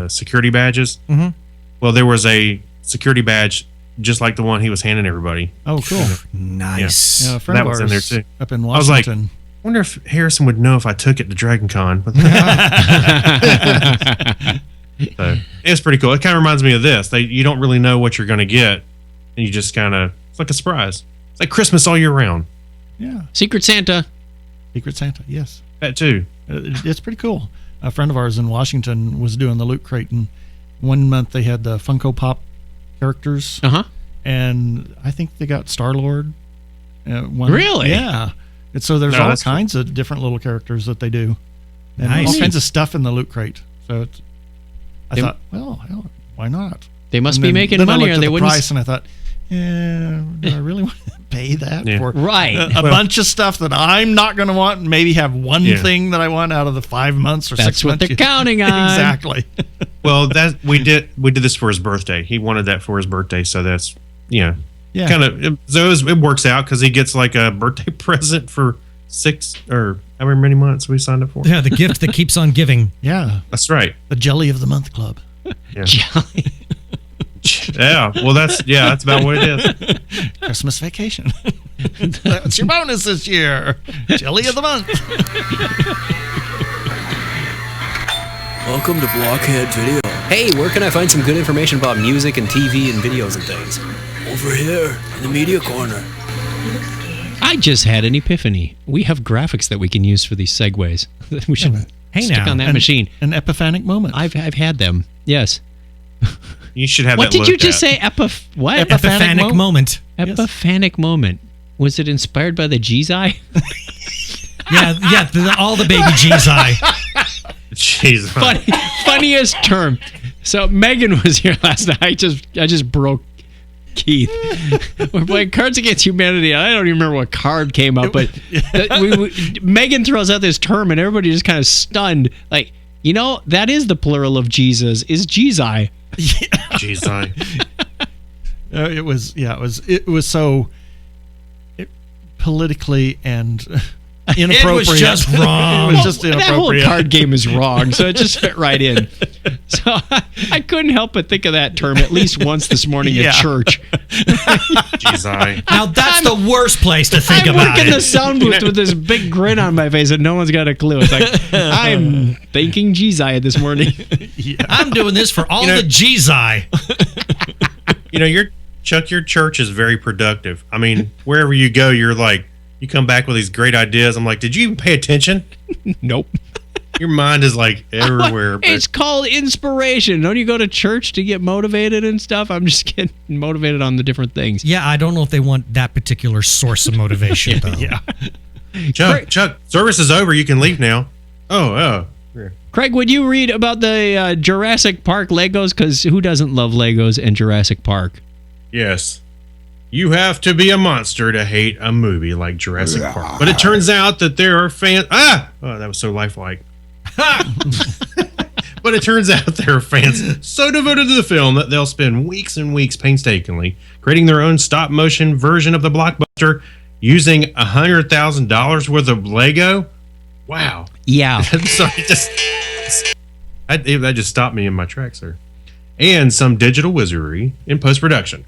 security badges. Mm-hmm. Well, there was a security badge just like the one he was handing everybody. Oh, cool. Nice. Yeah, a friend that of was ours in there too. up in I was like, Washington. I wonder if Harrison would know if I took it to DragonCon. So, it was pretty cool. It kind of reminds me of this. You don't really know what you're going to get, and you just kind of, it's like a surprise. It's like Christmas all year round. Yeah. Secret Santa. Secret Santa, yes. That too. It's pretty cool. A friend of ours in Washington was doing the Loot Crate, and one month they had the Funko Pop characters. And I think they got Star-Lord. Really? Yeah. And so there's all kinds of different little characters that they do. And all kinds of stuff in the Loot Crate. So I thought, well, hell, why not? They must be making money, or they wouldn't. Price, and I thought, do I really want to pay that for a bunch of stuff that I'm not going to want, and maybe have one thing that I want out of the 5 months or 6 months? That's what they're counting on. Exactly. Well, we did this for his birthday. He wanted that for his birthday, so that's kind of, so it works out because he gets like a birthday present for 6 or however many months we signed up for. Yeah, the gift that keeps on giving. Yeah, that's right. The Jelly of the Month Club. Yeah. Jelly. Yeah, well, that's about what it is. Christmas vacation. That's your bonus this year. Jelly of the Month. Welcome to Blockhead Video. Hey, where can I find some good information about music and TV and videos and things? Over here, in the media corner. I just had an epiphany. We have graphics that we can use for these segues. We should stick on that machine. An epiphanic moment. I've had them. Yes. You should have what that. What did you just say? What? Epiphanic moment. Epiphanic moment. Was it inspired by the G's eye? all the baby G's eye. Jeez. Funniest term. So Megan was here last night. I just broke Keith. We're playing Cards Against Humanity. I don't even remember what card came up, but Megan throws out this term, and everybody just kind of stunned. Like, that is the plural of Jesus. Is Jesus? Jesus. It was so politically and inappropriate. It was just wrong. It was just inappropriate. That whole card game is wrong, so it just fit right in. So I couldn't help but think of that term at least once this morning at church. Jesus. Now that's the worst place to think about it. I'm working the sound booth with this big grin on my face, and no one's got a clue. It's like I'm thinking Jesus this morning. I'm doing this for all the Jesus. Your church is very productive. I mean, wherever you go, you're like, you come back with these great ideas. I'm like, did you even pay attention? Nope. Your mind is like everywhere. It's called inspiration. Don't you go to church to get motivated and stuff? I'm just getting motivated on the different things. Yeah, I don't know if they want that particular source of motivation, though. Yeah. Chuck, service is over. You can leave now. Oh. Craig, would you read about the Jurassic Park Legos? Because who doesn't love Legos and Jurassic Park? Yes. You have to be a monster to hate a movie like Jurassic Park. But it turns out that there are fans... Oh, that was so lifelike. But it turns out there are fans so devoted to the film that they'll spend weeks and weeks painstakingly creating their own stop-motion version of the blockbuster using $100,000 worth of Lego. Wow. Yeah. Sorry, that just stopped me in my tracks there. And some digital wizardry in post-production.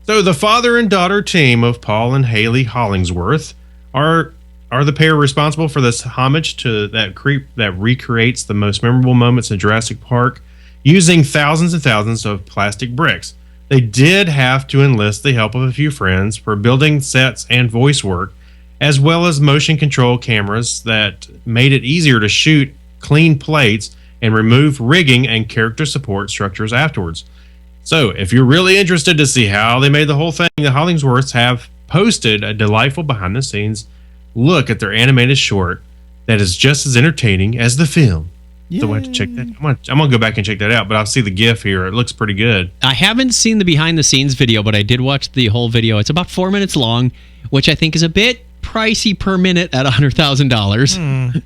So the father and daughter team of Paul and Haley Hollingsworth are the pair responsible for this homage to that recreates the most memorable moments in Jurassic Park using thousands and thousands of plastic bricks. They did have to enlist the help of a few friends for building sets and voice work, as well as motion control cameras that made it easier to shoot clean plates and remove rigging and character support structures afterwards. So, if you're really interested to see how they made the whole thing, the Hollingsworths have posted a delightful behind-the-scenes look at their animated short that is just as entertaining as the film. Yay. So I have to check that. I'm gonna go back and check that out, but I'll see the GIF here. It looks pretty good. I haven't seen the behind-the-scenes video, but I did watch the whole video. It's about 4 minutes long, which I think is a bit pricey per minute at $100,000.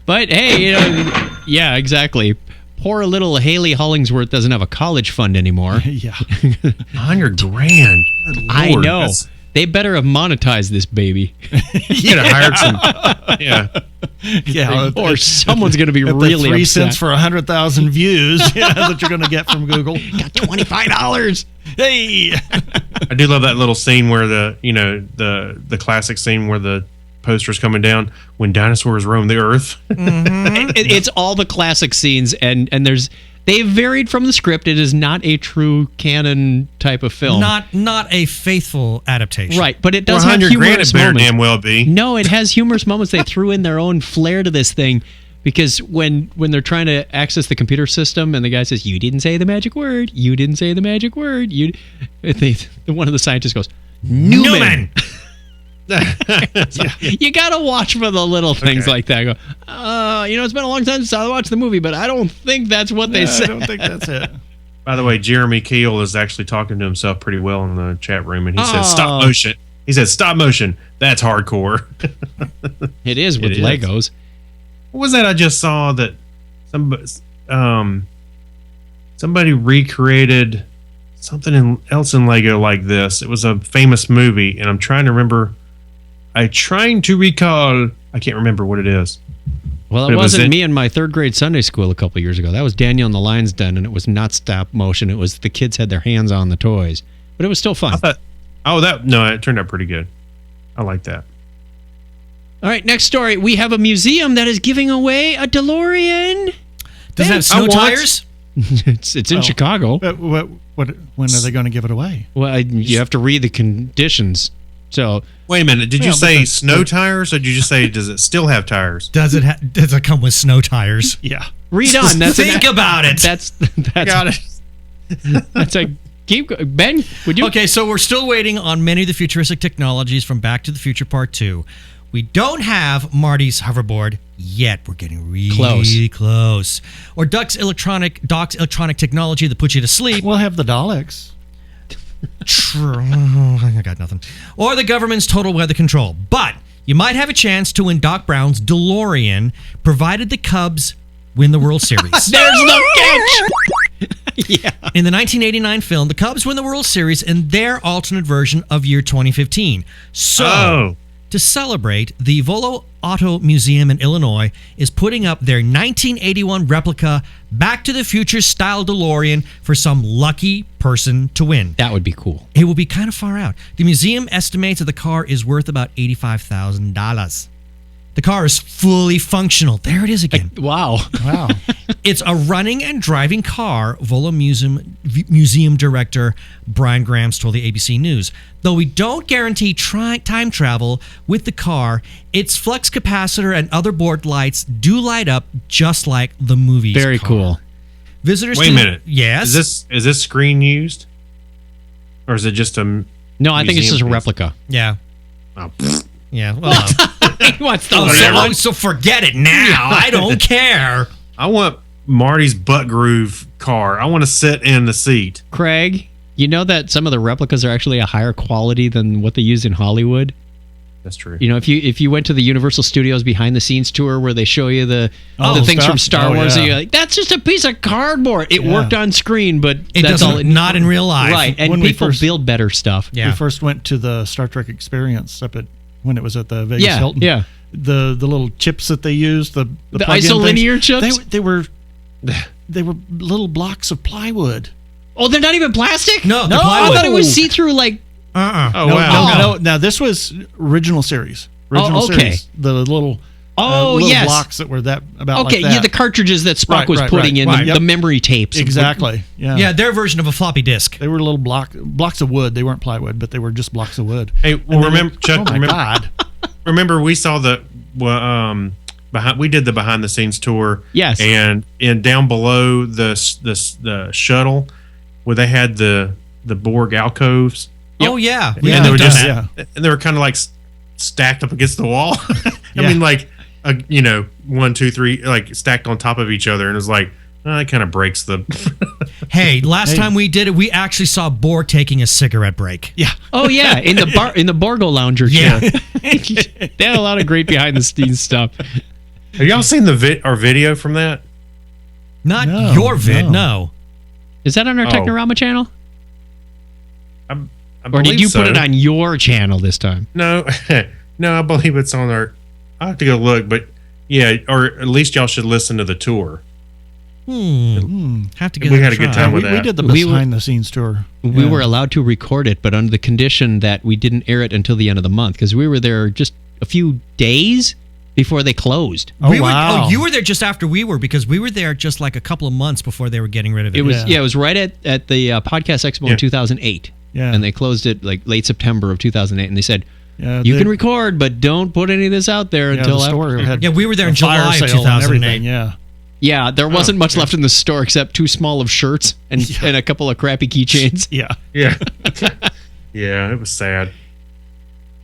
But hey, yeah, exactly. Poor little Haley Hollingsworth doesn't have a college fund anymore. Yeah. $100,000. I know. They better have monetized this baby. You could have hired some. Yeah. Or someone's going to be really 3 upset. cents for 100,000 views that you're going to get from Google. Got $25. Hey. I do love that little scene where the classic scene where the poster's coming down when dinosaurs roam the earth. It's all the classic scenes, and they varied from the script. It is not a true canon type of film. Not a faithful adaptation. Right, but it does have humorous it better moments. Damn well be. No, it has humorous moments. They threw in their own flair to this thing, because when they're trying to access the computer system and the guy says, "You didn't say the magic word. You didn't say the magic word." One of the scientists goes, "Newman." You gotta watch for the little things like that. I go, it's been a long time since I watched the movie, but I don't think that's what they said. I don't think that's it. By the way, Jeremy Keel is actually talking to himself pretty well in the chat room, and he said, "Stop motion." He said, "Stop motion. That's hardcore." It is with Legos. What was that I just saw that somebody recreated something else in Lego like this? It was a famous movie, and I'm trying to remember. I'm trying to recall. I can't remember what it is. Well, it wasn't me in my third grade Sunday school a couple years ago. That was Daniel and the Lion's Den, and it was not stop motion. It was the kids had their hands on the toys, but it was still fun. It turned out pretty good. I like that. All right, next story. We have a museum that is giving away a DeLorean. Does it have snow tires? It's in Chicago. When are they going to give it away? Well, you have to read the conditions. So wait a minute. Did you say snow tires, or did you just say does it still have tires? Does it come with snow tires? Yeah. Read on. Think about it. That's got it. That's a keep. Ben, would you? Okay, so we're still waiting on many of the futuristic technologies from Back to the Future Part 2. We don't have Marty's hoverboard yet. We're getting really close. Or Doc's electronic technology that puts you to sleep. We'll have the Daleks. True. I got nothing. Or the government's total weather control. But you might have a chance to win Doc Brown's DeLorean, provided the Cubs win the World Series. There's no catch. Yeah. In the 1989 film, the Cubs win the World Series in their alternate version of year 2015. So, to celebrate, the Volo Auto Museum in Illinois is putting up their 1981 replica Back to the Future style DeLorean for some lucky person to win. That would be cool. It will be kind of far out. The museum estimates that the car is worth about $85,000. The car is fully functional. There it is again. Wow. It's a running and driving car, Volo Museum director Brian Grams told the ABC News. Though we don't guarantee time travel with the car, its flux capacitor and other board lights do light up just like the movie's Very car. cool. Visitors Wait a minute. Yes? Is this screen used? Or is it just a No, I think it's just a museum piece? replica. Yeah. Oh. Yeah. Well, He wants the so forget it now. I don't care. I want Marty's butt groove car. I want to sit in the seat. Craig, you know that some of the replicas are actually a higher quality than what they use in Hollywood? That's true. You know, if you went to the Universal Studios behind the scenes tour where they show you the things stuff? from Star Oh, Wars, yeah. and you're like, that's just a piece of cardboard. It Yeah. worked on screen, but It that's doesn't, all. not in real life. Right, and When we people first- build better stuff. Yeah. We first went to the Star Trek Experience up at when it was at the Vegas Yeah, Hilton. yeah. The little chips that they used, the plug-in isolinear things, chips? They were little blocks of plywood. Oh, they're not even plastic? No, they're I plywood. thought it was see-through, like... Oh, no, wow. no. Now this was original series. Original okay. series. The little little yes. blocks that were that about Okay, like that. yeah, the cartridges that Spock Right, was right, putting right, in, right. the memory tapes. Exactly. Yeah. Yeah, their version of a floppy disk. They were little blocks of wood. They weren't plywood, but they were just blocks of wood. Hey, well, remember, Chuck, oh my God. remember we saw the we did the behind the scenes tour. Yes. And down below the shuttle where they had the Borg alcoves. Oh, yeah. Yeah, and they were done just that. and they were kind of like stacked up against the wall. Yeah. I mean, like 1, 2, 3, like stacked on top of each other, and it was like it kind of breaks the. Hey, last time we did it, we actually saw Borg taking a cigarette break. Yeah. Oh, yeah, in the Borgo Lounger chair. Yeah. They had a lot of great behind-the-scenes stuff. Have y'all seen our video from that? Not No, your vid, no. no. Is that on our Oh. Technorama channel? I Or did believe you put so. it on your channel this time? No, no, I believe it's on our. I have to go look, but yeah, or at least y'all should listen to the tour. Have to give We that had a try. good time we, with that. we did the We were- behind the scenes tour. We Yeah. were allowed to record it, but under the condition that we didn't air it until the end of the month because we were there just a few days before they closed. Oh, We were- wow. you were there just after we were because we were there just like a couple of months before they were getting rid of it. It was Yeah. it was right at the Podcast Expo Yeah. in 2008. Yeah. And they closed it like late September of 2008, and they said, Yeah, you they- can record, but don't put any of this out there Yeah, until the after. store had Yeah, we were there a in fire July of sale and 2008. everything, Yeah. Yeah, there wasn't much left in the store except too small of shirts and a couple of crappy keychains. Yeah. Yeah, yeah, it was sad.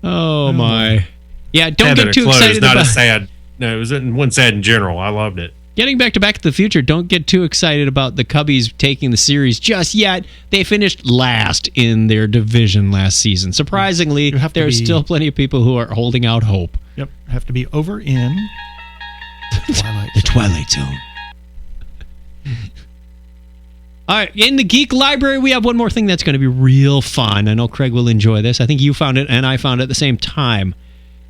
Oh my. Yeah, don't Sad that get it too closed, excited Not about as sad. No, it wasn't sad in general. I loved it. Getting back to the Future, don't get too excited about the Cubbies taking the series just yet. They finished last in their division last season. Surprisingly, You have to there's be- still plenty of people who are holding out hope. Yep. Have to be over in Twilight. The Twilight Zone. All right, in the Geek Library, we have one more thing that's going to be real fun. I know Craig will enjoy this. I think you found it and I found it at the same time.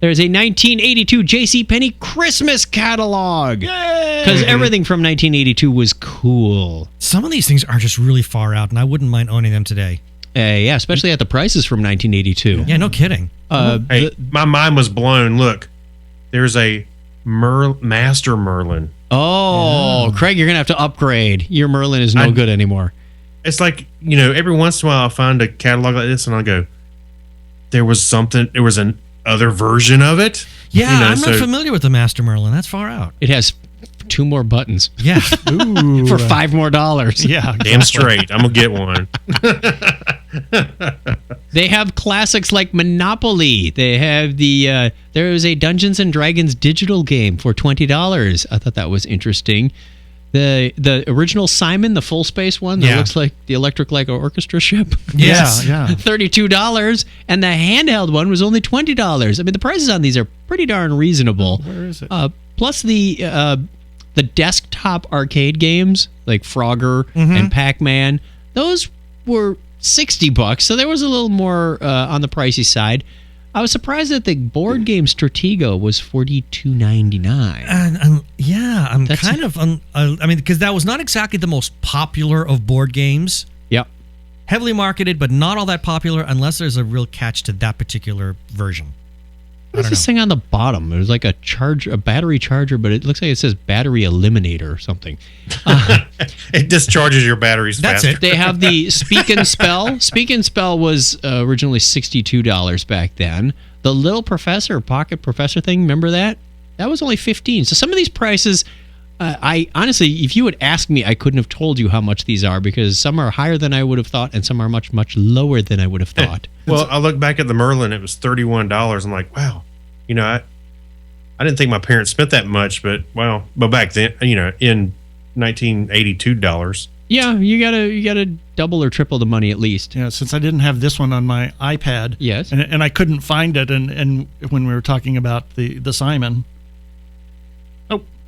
There's a 1982 JCPenney Christmas catalog. Because everything from 1982 was cool. Some of these things are just really far out, and I wouldn't mind owning them today. Yeah, especially at the prices from 1982. Yeah, no kidding. Hey, my mind was blown. Look, there's a Master Merlin. Oh, Craig, you're going to have to upgrade. Your Merlin is no good anymore. It's like, every once in a while I'll find a catalog like this and I'll go, there was an other version of it. Yeah, I'm not familiar with the Master Merlin. That's far out. It has 2 more buttons. Yeah. Ooh. For $5 more. Yeah. Damn straight. I'm going to get one. They have classics like Monopoly. They have there is a Dungeons and Dragons digital game for $20. I thought that was interesting. The original Simon, the full space one that looks like the Electric Light Orchestra ship. Yes. Yeah. $32. And the handheld one was only $20. I mean, the prices on these are pretty darn reasonable. Where is it? Plus the desktop arcade games like Frogger and Pac-Man, those were $60, so there was a little more on the pricey side. I was surprised that the board game Stratego was $42.99. I'm kind of. I mean, because that was not exactly the most popular of board games. Yep. Heavily marketed, but not all that popular unless there's a real catch to that particular version. What's this thing on the bottom? It was like a battery charger, but it looks like it says battery eliminator or something. It discharges your batteries faster. That's it. They have the Speak and Spell. Speak and Spell was originally $62 back then. The Little Professor, Pocket Professor thing, remember that? That was only $15. So some of these prices, I honestly, if you would ask me, I couldn't have told you how much these are because some are higher than I would have thought and some are much, much lower than I would have thought. Well, I look back at the Merlin, it was $31. I'm like, wow. I didn't think my parents spent that much, but back then, in $1982. Yeah, you gotta double or triple the money at least. Yeah, since I didn't have this one on my iPad, yes, and I couldn't find it, and when we were talking about the Simon,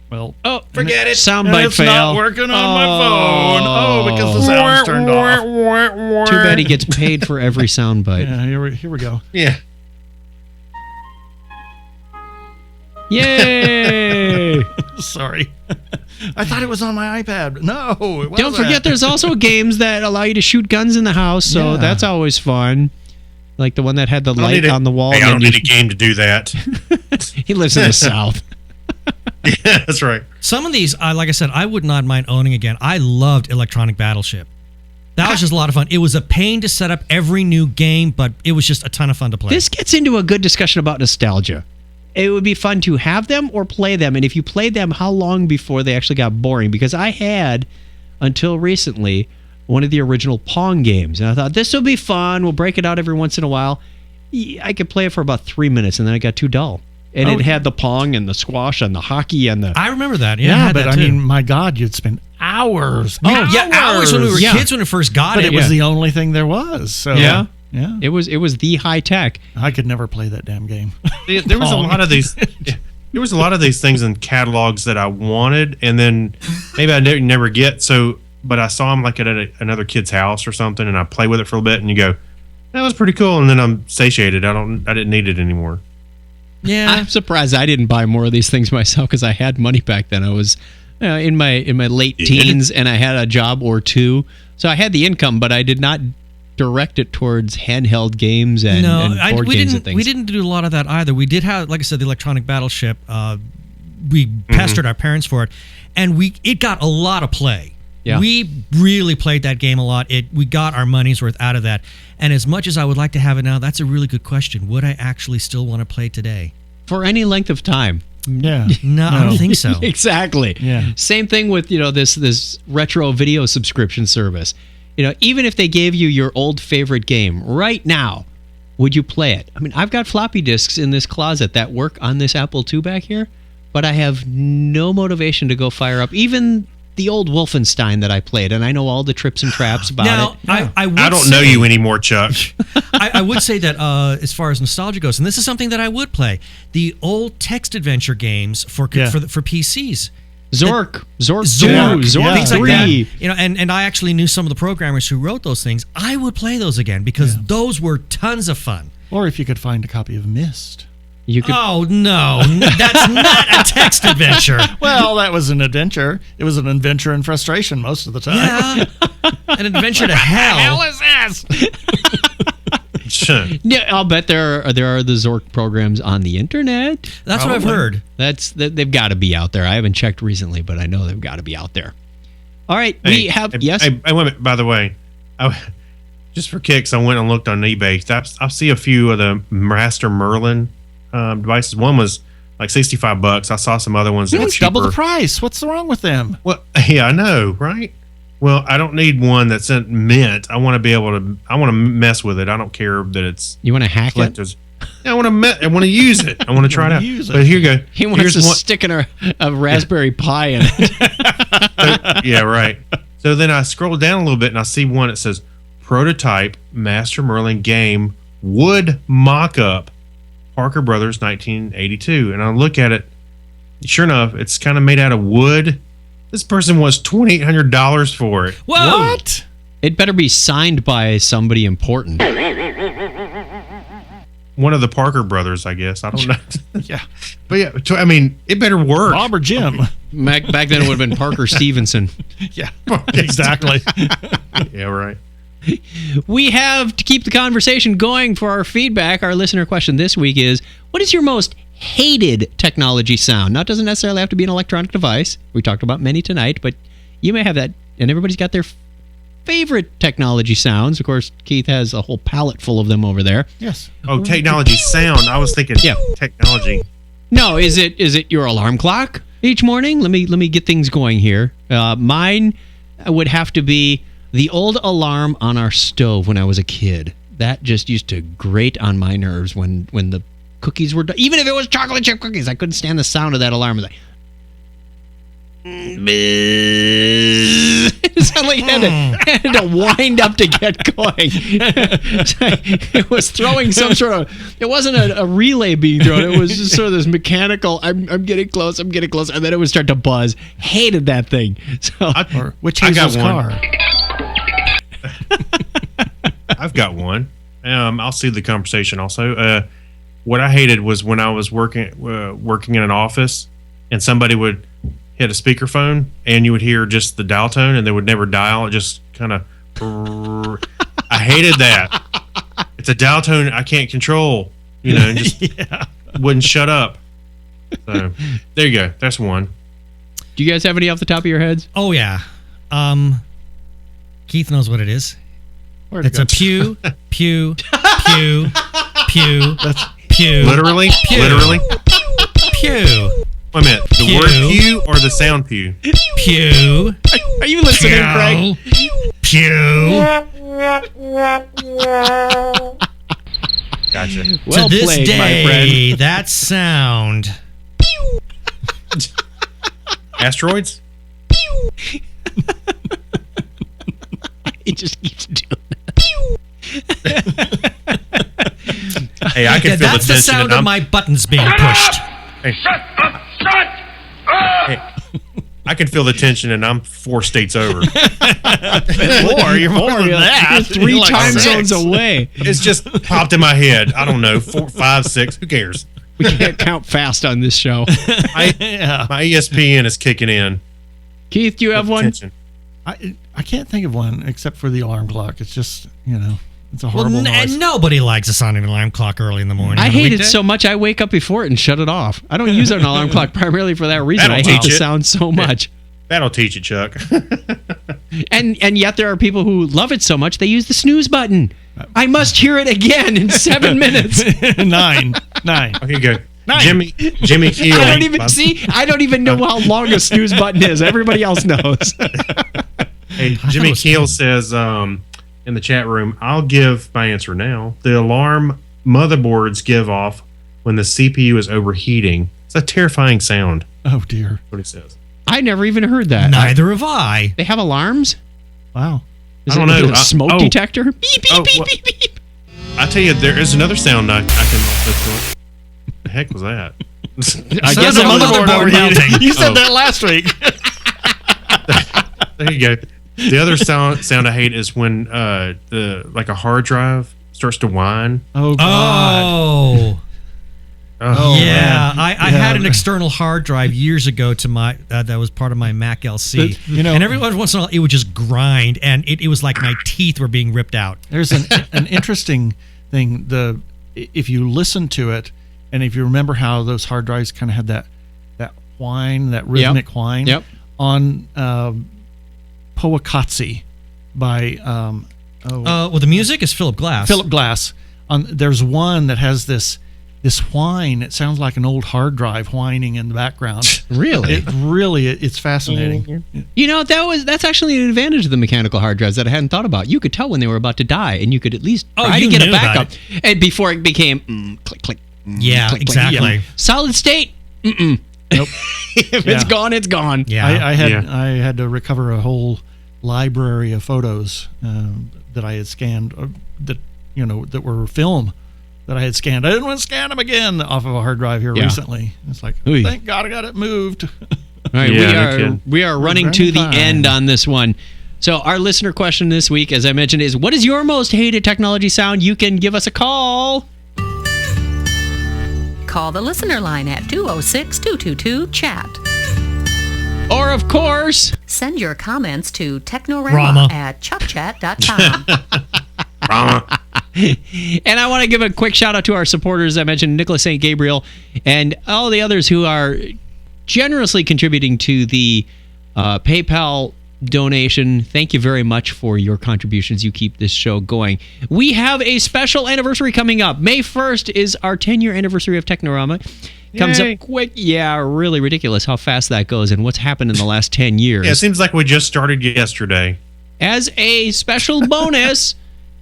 forget it. Soundbite it's fail. Not working on my phone. Because the sound's turned off. Too bad he gets paid for every soundbite. Yeah, here we go. Yeah. Yay! Sorry. I thought it was on my iPad. No, it wasn't. Don't forget there's also games that allow you to shoot guns in the house, so that's always fun. Like the one that had the light on the wall. Hey, I don't need a game to do that. He lives in the South. Yeah, that's right. Some of these, like I said, I would not mind owning again. I loved Electronic Battleship. That was just a lot of fun. It was a pain to set up every new game, but it was just a ton of fun to play. This gets into a good discussion about nostalgia. It would be fun to have them or play them. And if you played them, how long before they actually got boring? Because I had, until recently, one of the original Pong games. And I thought, this will be fun. We'll break it out every once in a while. I could play it for about 3 minutes, and then it got too dull. And it had the Pong and the squash and the hockey and the... I remember that. Yeah, but I mean, my God, you'd spend hours. Hours when we were kids when we first got it. But it was the only thing there was. So. Yeah. It was the high tech. I could never play that damn game. There was a lot of these. There was a lot of these things in catalogs that I wanted, and then maybe I never get. So, but I saw them like at another kid's house or something, and I play with it for a bit, and you go, "That was pretty cool," and then I'm satiated. I didn't need it anymore. Yeah, I'm surprised I didn't buy more of these things myself because I had money back then. I was in my late teens, and I had a job or two, so I had the income, but I did not direct it towards handheld games and board games and things. We didn't do a lot of that either. We did have, like I said, the Electronic Battleship. We pestered our parents for it, and it got a lot of play. Yeah. We really played that game a lot. We got our money's worth out of that. And as much as I would like to have it now, that's a really good question. Would I actually still want to play today? For any length of time. Yeah. No, I don't think so. Exactly. Yeah. Same thing with, this retro video subscription service. Even if they gave you your old favorite game right now, would you play it? I mean, I've got floppy disks in this closet that work on this Apple II back here, but I have no motivation to go fire up even the old Wolfenstein that I played, and I know all the trips and traps about it. I don't know you anymore, Chuck. I would say that as far as nostalgia goes, and this is something that I would play, the old text adventure games for PCs. Zork 2, things like 3. That. And I actually knew some of the programmers who wrote those things. I would play those again because those were tons of fun. Or if you could find a copy of Myst. Oh, no. That's not a text adventure. Well, that was an adventure. It was an adventure in frustration most of the time. Yeah. An adventure to hell. What the hell is this? Yeah, I'll bet there are the Zork programs on the internet. That's Probably. What I've heard. They've got to be out there. I haven't checked recently, but I know they've got to be out there. All right, we have yes. I went. By the way, just for kicks, I went and looked on eBay. I see a few of the Master Merlin devices. One was like $65. I saw some other ones that were cheaper. Double the price. What's wrong with them? Well, yeah, I know, right? Well, I don't need one that's mint. I want to be able to. I want to mess with it. I don't care that it's. You want to hack it? Yeah, I want to. I want to use it. I want to try it out. But here you go. He wants to stick in a Raspberry Pi in it. Yeah, right. So then I scroll down a little bit and I see one that says prototype Master Merlin game wood mock-up Parker Brothers 1982, and I look at it. Sure enough, it's kind of made out of wood. This person wants $2,800 for it. Whoa! What? It better be signed by somebody important. One of the Parker brothers, I guess. I don't know. Yeah. But yeah, I mean, it better work. Bob or Jim. Back then it would have been Parker Stevenson. Yeah, exactly. Yeah, right. We have, to keep the conversation going for our feedback, our listener question this week is, what is your most hated technology sound? Now, it doesn't necessarily have to be an electronic device. We talked about many tonight, but you may have that, and everybody's got their favorite technology sounds. Of course, Keith has a whole palette full of them over there. Yes. Oh, technology sound. I was thinking technology. No, is it your alarm clock each morning? Let me get things going here. Mine would have to be the old alarm on our stove when I was a kid. That just used to grate on my nerves when the cookies were done. Even if it was chocolate chip cookies, I couldn't stand the sound of that alarm. It was like, it sounded like it had to wind up to get going. It was throwing some sort of. It wasn't a relay being thrown. It was just sort of this mechanical. I'm getting close. I'm getting close, and then it would start to buzz. Hated that thing. So which Hazel's car? I've got one. I'll see the conversation also. What I hated was when I was working in an office and somebody would hit a speakerphone and you would hear just the dial tone and they would never dial. It just kind of. I hated that. It's a dial tone I can't control. And just wouldn't shut up. So there you go. That's one. Do you guys have any off the top of your heads? Oh yeah. Keith knows what it is. It's a pew, pew, pew, pew. That's pew. Literally? Pew. Literally? Pew. Wait a minute. The word pew or the sound pew? Pew. Are you listening, Craig? Pew. Gotcha. Well to this played, day, my friend. that sound. Asteroids? He just keeps doing Hey, I can feel the tension. That's the sound of my buttons being pushed. Hey. Hey, I can feel the tension, and I'm 4 states over. You're more than that. You're 3 time zones away. It's just popped in my head. I don't know, 4, 5, 6. Who cares? We can't count fast on this show. My ESPN is kicking in. Keith, do you have one? Tension. I can't think of one except for the alarm clock. It's just, it's a horrible noise. And nobody likes a sounding alarm clock early in the morning. I hate it so much I wake up before it and shut it off. I don't use an alarm clock primarily for that reason. I hate the sound so much. That'll teach you, Chuck. And yet there are people who love it so much they use the snooze button. I must hear it again in 7 minutes. 9. Okay, go. Jimmy Keel. I don't even know how long a snooze button is. Everybody else knows. Hey, Jimmy Keel says in the chat room, I'll give my answer now. The alarm motherboards give off when the CPU is overheating. It's a terrifying sound. Oh, dear. That's what he says. I never even heard that. Neither have I. They have alarms? Wow. I don't know. A smoke detector? Beep, beep, beep, well, beep, beep. I tell you, there is another sound I can also. What the heck was that? I guess the motherboard overheating. You said that last week. There you go. The other sound I hate is when like a hard drive starts to whine. Oh God. Yeah, I had an external hard drive years ago to my that was part of my Mac LC. And every once in a while it would just grind, and it was like my teeth were being ripped out. There's an interesting thing. If you listen to it, and if you remember how those hard drives kind of had that whine, that rhythmic whine. Yep. On Powakatsi by well, the music is Philip Glass. Philip Glass. There's one that has this this whine. It sounds like an old hard drive whining in the background. Really? It's fascinating. You know, that's actually an advantage of the mechanical hard drives that I hadn't thought about. You could tell when they were about to die, and you could at least try to get a backup. And before it became click, click. Yeah, click, exactly. Click. Solid state. Nope. If it's gone, it's gone. Yeah. I had to recover a whole library of photos that I had scanned that were film that I had scanned. I didn't want to scan them again off of a hard drive here recently. It's like, thank God I got it moved. All right, we are running to the end on this one. So our listener question this week, as I mentioned, is what is your most hated technology sound? You can give us a call. Call the listener line at 206-222-CHAT. Or, of course, send your comments to Technorama at chuckchat.com. And I want to give a quick shout out to our supporters. I mentioned Nicholas St. Gabriel and all the others who are generously contributing to the PayPal donation. Thank you very much for your contributions. You keep this show going. We have a special anniversary coming up. May 1st is our 10-year anniversary of Technorama. Comes up quick. Yeah, really ridiculous how fast that goes and what's happened in the last 10 years. Yeah, it seems like we just started yesterday. As a special bonus,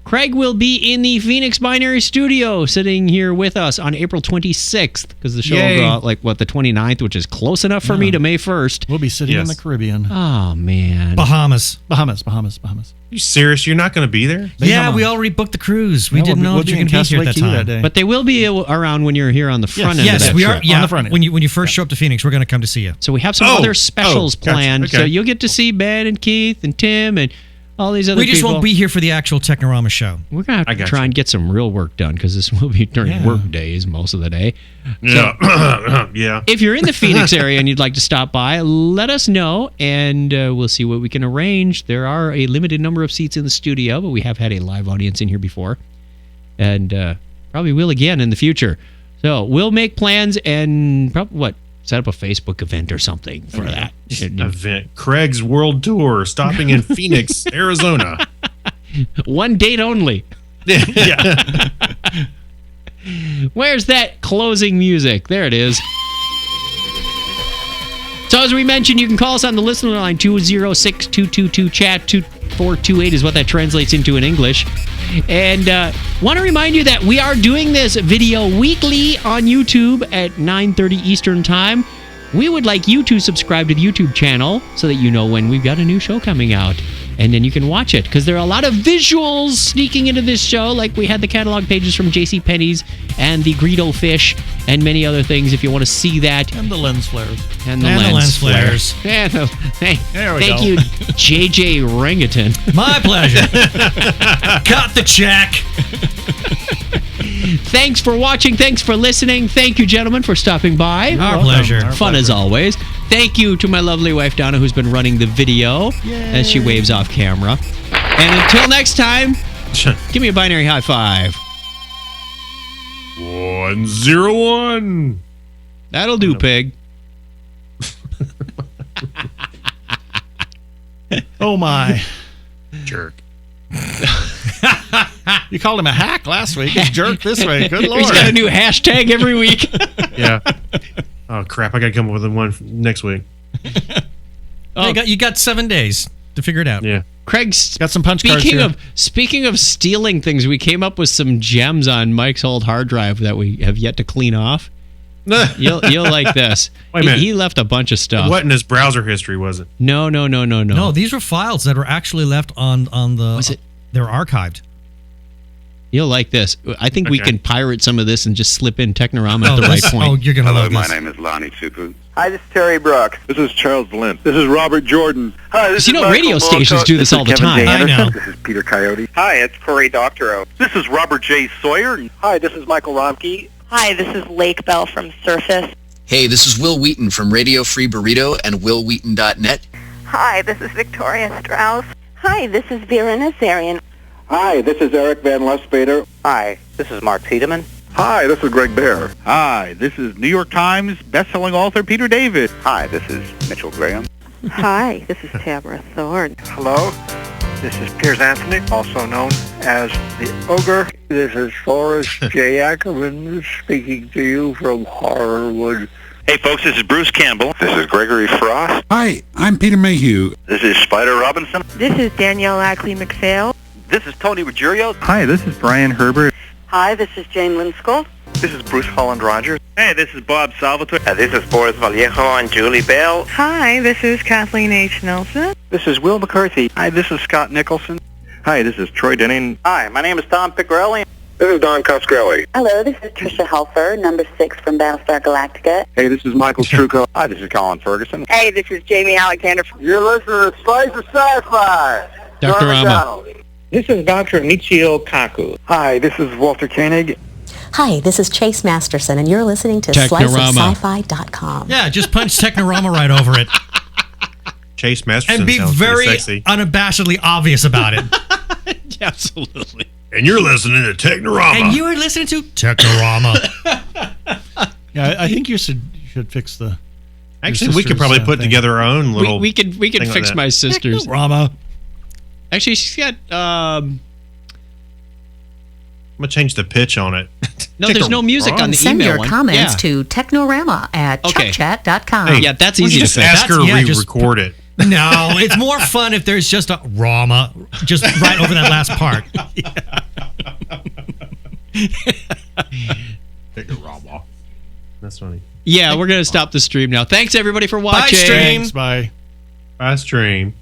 Craig will be in the Phoenix Binary Studio sitting here with us on April 26th because the show will go out the 29th, which is close enough for me to May 1st. We'll be sitting in the Caribbean. Oh, man. Bahamas. You serious? You're not going to be there? Yeah, we already booked the cruise. We didn't know that you were going to be here at that time. That day. But they will be around when you're here on the front end. Yes, of that we trip. are. Yeah, on the front end. When you first show up to Phoenix, we're going to come to see you. So we have some other specials planned. Gotcha. So you'll get to see Ben and Keith and Tim and all these other people. We just won't be here for the actual Technorama show. We're going to have to try and get some real work done because this will be during work days most of the day. Yeah. So, yeah. If you're in the Phoenix area and you'd like to stop by, let us know and we'll see what we can arrange. There are a limited number of seats in the studio, but we have had a live audience in here before and probably will again in the future. So we'll make plans and set up a Facebook event or something for that. Event. Craig's World Tour, stopping in Phoenix, Arizona. One date only. Yeah. Where's that closing music? There it is. So as we mentioned, you can call us on the listener line, 206-222-CHAT. 2428 is what that translates into in English. And want to remind you that we are doing this video weekly on YouTube at 9:30 Eastern Time. We would like you to subscribe to the YouTube channel so that you know when we've got a new show coming out. And then you can watch it because there are a lot of visuals sneaking into this show. Like we had the catalog pages from JCPenney's and the Greedo Fish and many other things if you want to see that. And the lens flares. And the lens flares. There we Thank go. you, JJ Rangaton. My pleasure. Cut the check. Thanks for watching. Thanks for listening. Thank you, gentlemen, for stopping by. Our pleasure. Fun as always. Thank you to my lovely wife, Donna, who's been running the video as she waves off camera. And until next time, give me a binary high five. 101. That'll do, pig. Oh, my. Jerk. You called him a hack last week. He's jerk this way. Good Lord. He's got a new hashtag every week. Yeah. Oh, crap. I got to come up with one next week. You got 7 days to figure it out. Yeah. Craig's got some punch cards here. Speaking of stealing things, we came up with some gems on Mike's old hard drive that we have yet to clean off. You'll like this. Wait a minute. He left a bunch of stuff. What in his browser history was it? No. No, these were files that were actually left on the. Was it? They're archived. You'll like this. I think we can pirate some of this and just slip in Technorama at the right point. Oh, you're going to love Hello, this. my name is Lonnie Tupu. Hi, this is Terry Brooks. This is Charles Valent. This is Robert Jordan. Hi, this You know, radio stations do this all the time. I know. This is Peter Coyote. Hi, it's Corey Doctorow. This is Robert J. Sawyer. Hi, this is Michael Romke. Hi, this is Lake Bell from Surface. Hey, this is Will Wheaton from Radio Free Burrito and willwheaton.net. Hi, this is Victoria Strauss. Hi, this is Vera Nazarian. Hi, this is Eric Van Lustbader. Hi, this is Mark Tiedemann. Hi, this is Greg Bear. Hi, this is New York Times bestselling author Peter David. Hi, this is Mitchell Graham. Hi, this is Tabitha Thorne. Hello. This is Piers Anthony, also known as the Ogre. This is Forrest J. Ackerman speaking to you from Harwood. Hey folks, this is Bruce Campbell. This is Gregory Frost. Hi, I'm Peter Mayhew. This is Spider Robinson. This is Danielle Ackley McPhail. This is Tony Ruggiero. Hi, this is Brian Herbert. Hi, this is Jane Linskull. This is Bruce Holland Rogers. Hey, this is Bob Salvatore. This is Boris Vallejo and Julie Bell. Hi, this is Kathleen H. Nelson. This is Will McCarthy. Hi, this is Scott Nicholson. Hi, this is Troy Denning. Hi, my name is Tom Piccarelli. This is Don Coscarelli. Hello, this is Tricia Helfer, number 6 from Battlestar Galactica. Hey, this is Michael Struco. Hi, this is Colin Ferguson. Hey, this is Jamie Alexander. You're listening to Spice of Sci-Fi. Technorama. This is Dr. Michio Kaku. Hi, this is Walter Koenig. Hi, this is Chase Masterson, and you're listening to Technorama. sliceofsci-fi.com. Yeah, just punch Technorama right over it. Chase Masterson And be sounds pretty very sexy. unabashedly obvious about it. Absolutely. And you're listening to Technorama. And you are listening to Technorama. Yeah, I think you should fix the. Actually, your we could sister's, probably put thing. together our own little. We could thing like fix that. my sister's. Technorama. Actually, she's got. I'm gonna change the pitch on it. No, there's no music on the Send email your one. comments Yeah. to Technorama at Okay. chuckchat.com. Hey, Yeah, that's why don't easy you to just fix. ask her to That's- yeah, just re-record it. No, it's more fun if there's just a Rama, just right over that last part. Technorama. That's funny. Yeah, we're gonna stop the stream now. Thanks everybody for Bye, watching. stream. Thanks, bye. Bye, stream.